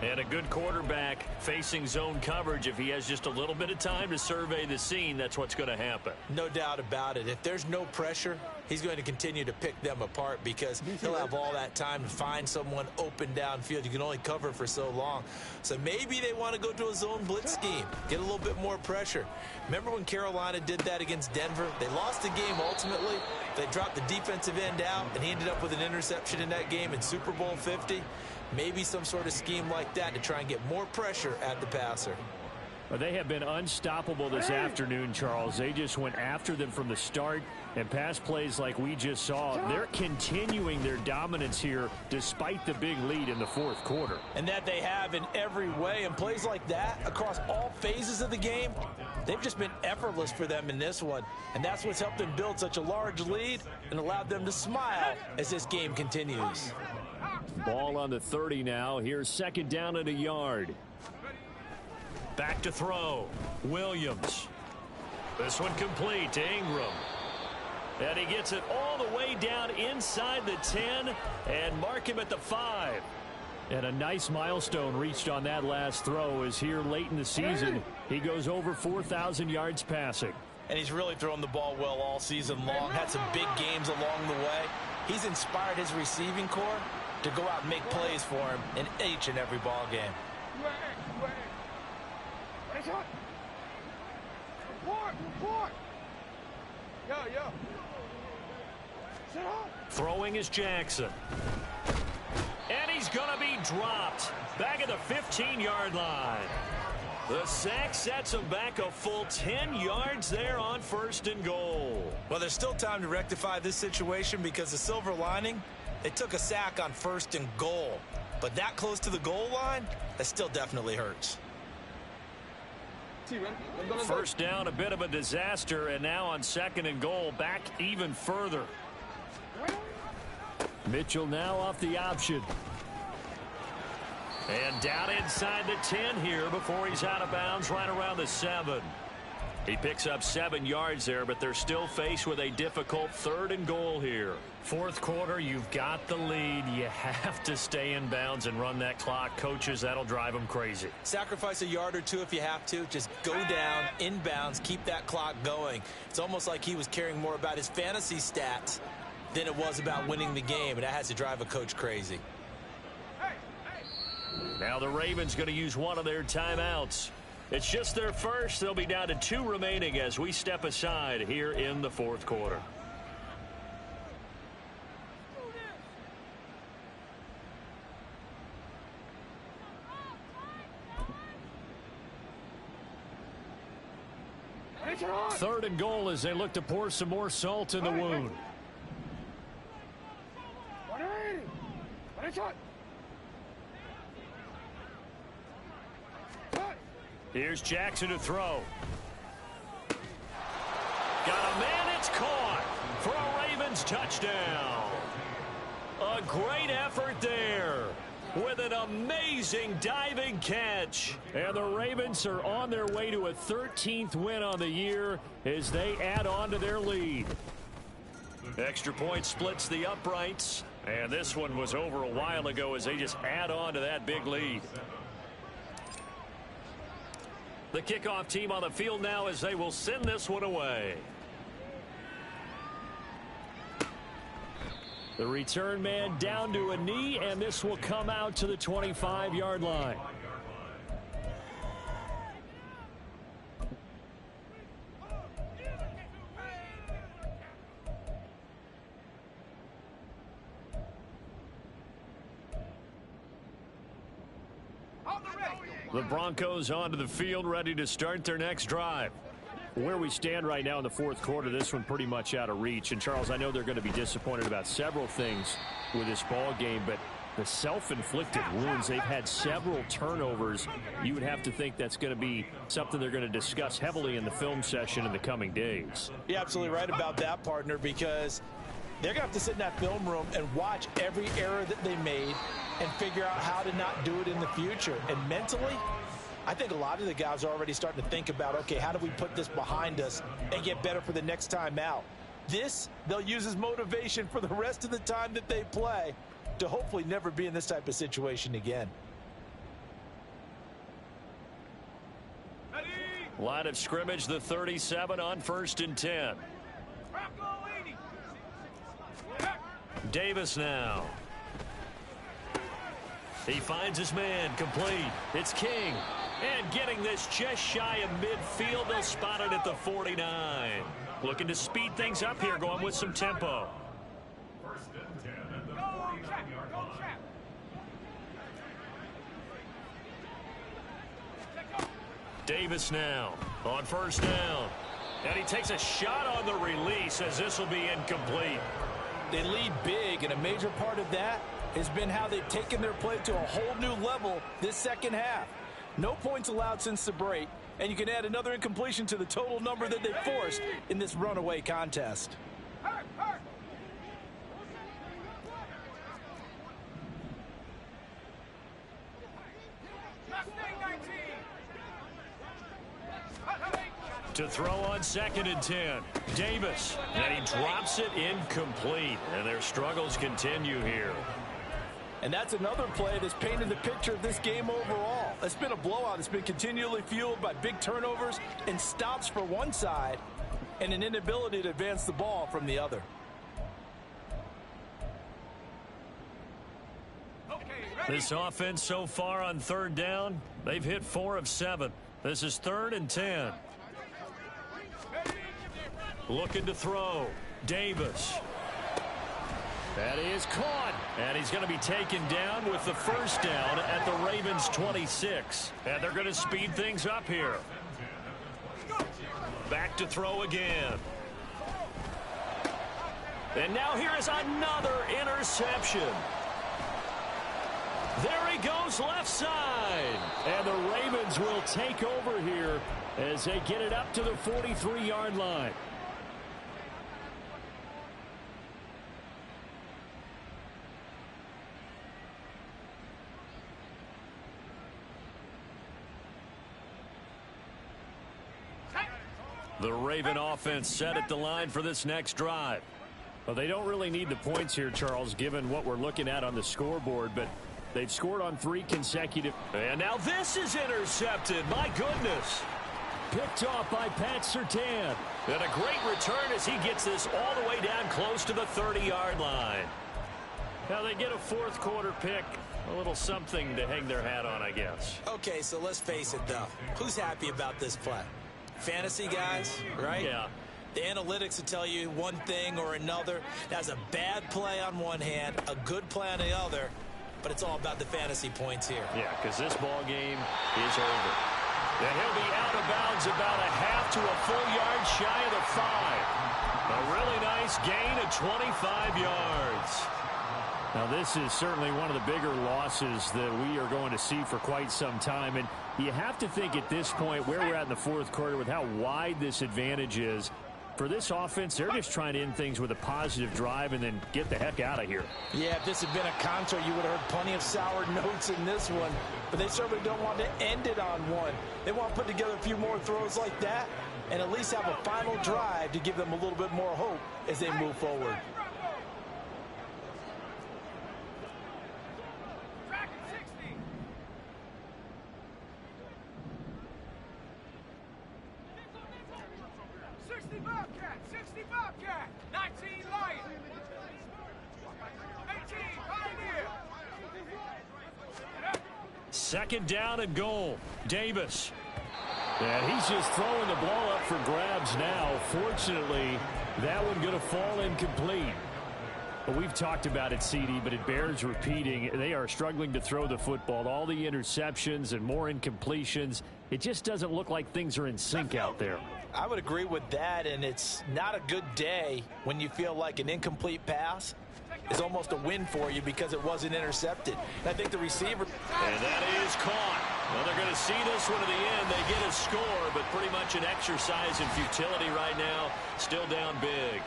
Speaker 1: And a good quarterback facing zone coverage. If he has just a little bit of time to survey the scene, that's what's going to happen.
Speaker 2: No doubt about it. If there's no pressure, he's going to continue to pick them apart because he'll have all that time to find someone open downfield. You can only cover for so long. So maybe they want to go to a zone blitz scheme, get a little bit more pressure. Remember when Carolina did that against Denver? They lost the game ultimately. They dropped the defensive end out, and he ended up with an interception in that game in Super Bowl 50. Maybe some sort of scheme like that to try and get more pressure at the passer.
Speaker 1: Well, they have been unstoppable this afternoon, Charles. They just went after them from the start, and pass plays like we just saw, they're continuing their dominance here despite the big lead in the fourth quarter.
Speaker 5: And that they have in every way, and plays like that across all phases of the game, they've just been effortless for them in this one. And that's what's helped them build such a large lead and allowed them to smile as this game continues.
Speaker 1: Ball on the 30 now. Here's second down at a yard. Back to throw. Williams. This one complete to Ingram. And he gets it all the way down inside the 10 and mark him at the 5. And a nice milestone reached on that last throw as here late in the season he goes over 4,000 yards passing.
Speaker 5: And he's really thrown the ball well all season long. Had some big games along the way. He's inspired his receiving corps to go out and make plays for him in each and every ball game.
Speaker 3: Report! Yo. Sit up.
Speaker 1: Throwing is Jackson. And he's going to be dropped. Back at the 15-yard line. The sack sets him back a full 10 yards there on 1st and goal.
Speaker 2: Well, there's still time to rectify this situation because the silver lining, they took a sack on 1st and goal. But that close to the goal line, that still definitely hurts.
Speaker 1: First down, a bit of a disaster, and now on 2nd and goal, back even further. Mitchell now off the option. And down inside the 10 here before he's out of bounds right around the 7. He picks up 7 yards there, but they're still faced with a difficult 3rd and goal here. Fourth quarter, you've got the lead. You have to stay in bounds and run that clock. Coaches, that'll drive them crazy.
Speaker 2: Sacrifice a yard or two if you have to. Just go down, in bounds, keep that clock going. It's almost like he was caring more about his fantasy stats than it was about winning the game, and that has to drive a coach crazy.
Speaker 1: Now the Ravens going to use one of their timeouts. It's just their first. They'll be down to 2 remaining as we step aside here in the fourth quarter. Third and goal as they look to pour some more salt in the wound. Here's Jackson to throw. Got a man, it's caught for a Ravens touchdown. A great effort there with an amazing diving catch. And the Ravens are on their way to a 13th win on the year as they add on to their lead. Extra point splits the uprights. And this one was over a while ago as they just add on to that big lead. The kickoff team on the field now as they will send this one away. The return man down to a knee, and this will come out to the 25-yard line. The Broncos onto the field, ready to start their next drive. Where we stand right now in the fourth quarter, this one pretty much out of reach. And, Charles, I know they're going to be disappointed about several things with this ball game, but the self-inflicted wounds, they've had several turnovers. You would have to think that's going to be something they're going to discuss heavily in the film session in the coming days.
Speaker 5: You're absolutely right about that, partner, because they're going to have to sit in that film room and watch every error that they made and figure out how to not do it in the future. And mentally, I think a lot of the guys are already starting to think about, okay, how do we put this behind us and get better for the next time out? This, they'll use as motivation for the rest of the time that they play to hopefully never be in this type of situation again.
Speaker 1: Line of scrimmage, the 37 on 1st and 10. Davis now. He finds his man, complete. It's King. And getting this just shy of midfield, they'll spot it at the 49. Looking to speed things up here, going with some tempo. Davis now on 1st down. And he takes a shot on the release as this will be incomplete.
Speaker 5: They lead big, and a major part of that has been how they've taken their play to a whole new level this second half. No points allowed since the break, and you can add another incompletion to the total number that they forced in this runaway contest.
Speaker 1: To throw on 2nd and 10. Davis, and he drops it incomplete, and their struggles continue here.
Speaker 5: And that's another play that's painted the picture of this game overall. It's been a blowout. It's been continually fueled by big turnovers and stops for one side and an inability to advance the ball from the other.
Speaker 1: This offense so far on 3rd down, they've hit 4 of 7. This is 3rd and 10. Looking to throw. Davis. That is caught. And he's going to be taken down with the 1st down at the Ravens 26. And they're going to speed things up here. Back to throw again. And now here is another interception. There he goes left side. And the Ravens will take over here as they get it up to the 43-yard line. The Raven offense set at the line for this next drive. Well, they don't really need the points here, Charles, given what we're looking at on the scoreboard, but they've scored on 3 consecutive. And now this is intercepted. My goodness. Picked off by Pat Surtain. And a great return as he gets this all the way down close to the 30-yard line. Now they get a 4th quarter pick. A little something to hang their hat on, I guess.
Speaker 2: Okay, so let's face it, though. Who's happy about this play? Fantasy guys, right?
Speaker 1: Yeah.
Speaker 2: The analytics will tell you one thing or another. That's a bad play on one hand, a good play on the other, but it's all about the fantasy points here.
Speaker 1: Yeah, because this ball game is over. And he'll be out of bounds about a half to a full yard shy of the 5. A really nice gain of 25 yards. Now, this is certainly one of the bigger losses that we are going to see for quite some time. And you have to think at this point where we're at in the fourth quarter with how wide this advantage is. For this offense, they're just trying to end things with a positive drive and then get the heck out of here.
Speaker 5: Yeah, if this had been a concert, you would have heard plenty of sour notes in this one. But they certainly don't want to end it on one. They want to put together a few more throws like that and at least have a final drive to give them a little bit more hope as they move forward.
Speaker 1: Second down and goal. Davis. And he's just throwing the ball up for grabs now. Fortunately, that one going to fall incomplete. But we've talked about it, CD, but it bears repeating. They are struggling to throw the football. All the interceptions and more incompletions. It just doesn't look like things are in sync out there.
Speaker 5: I would agree with that, and it's not a good day when you feel like an incomplete pass is almost a win for you because it wasn't intercepted. I think the receiver...
Speaker 1: And that is caught. Well, they're going to see this one to the end. They get a score, but pretty much an exercise in futility right now. Still down big.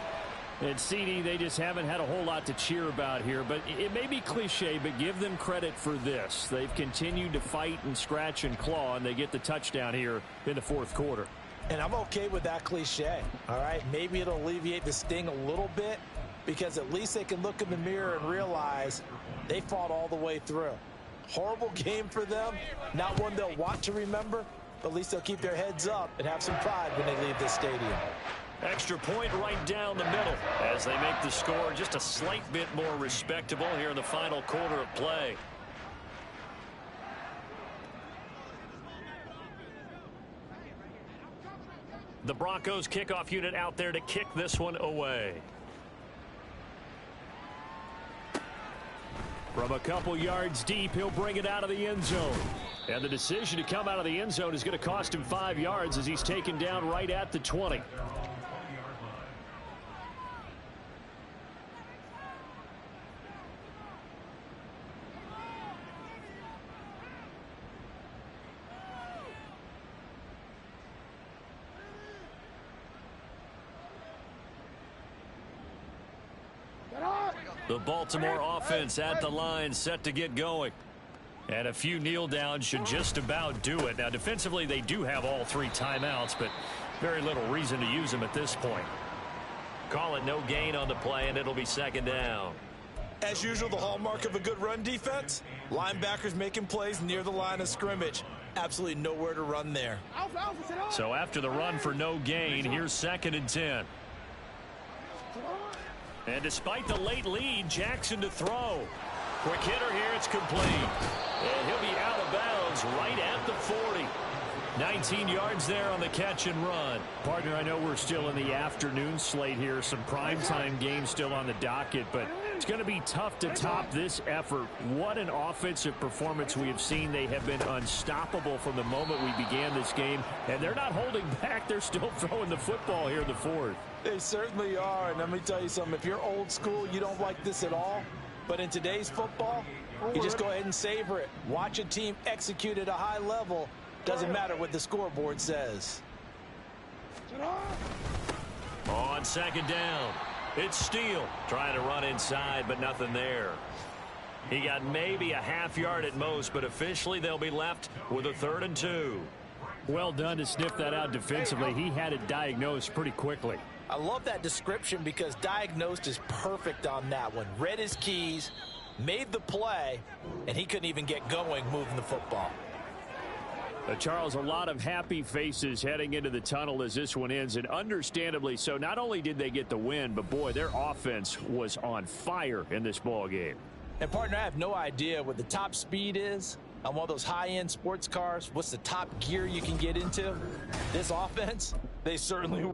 Speaker 1: And CD, they just haven't had a whole lot to cheer about here, but it may be cliche, but give them credit for this. They've continued to fight and scratch and claw, and they get the touchdown here in the fourth quarter.
Speaker 5: And I'm okay with that cliche, all right? Maybe it'll alleviate the sting a little bit because at least they can look in the mirror and realize they fought all the way through. Horrible game for them, not one they'll want to remember, but at least they'll keep their heads up and have some pride when they leave this stadium.
Speaker 1: Extra point right down the middle as they make the score just a slight bit more respectable here in the final quarter of play. The Broncos kickoff unit out there to kick this one away. From a couple yards deep, he'll bring it out of the end zone. And the decision to come out of the end zone is going to cost him 5 yards as he's taken down right at the 20. The Baltimore offense at the line, set to get going. And a few kneel downs should just about do it. Now, defensively, they do have all 3 timeouts, but very little reason to use them at this point. Call it no gain on the play, and it'll be second down.
Speaker 5: As usual, the hallmark of a good run defense, linebackers making plays near the line of scrimmage. Absolutely nowhere to run there.
Speaker 1: So after the run for no gain, here's 2nd and 10. And despite the late lead, Jackson to throw. Quick hitter here, it's complete. And he'll be out of bounds right at the 40. 19 yards there on the catch and run. Partner, I know we're still in the afternoon slate here. Some primetime games still on the docket, but it's going to be tough to top this effort. What an offensive performance we have seen. They have been unstoppable from the moment we began this game, and they're not holding back. They're still throwing the football here in the fourth.
Speaker 5: They certainly are, and let me tell you something. If you're old school, you don't like this at all. But in today's football, you just go ahead and savor it. Watch a team execute at a high level. Doesn't matter what the scoreboard says.
Speaker 1: On second down, it's Steele trying to run inside, but nothing there. He got maybe a half yard at most, but officially they'll be left with a 3rd and 2. Well done to sniff that out defensively. He had it diagnosed pretty quickly.
Speaker 5: I love that description because diagnosed is perfect on that one. Read his keys, made the play, and he couldn't even get going moving the football.
Speaker 1: Charles, a lot of happy faces heading into the tunnel as this one ends, and understandably so. Not only did they get the win, but boy, their offense was on fire in this ball game.
Speaker 5: And partner, I have no idea what the top speed is on one of those high-end sports cars. What's the top gear you can get into? This offense, they certainly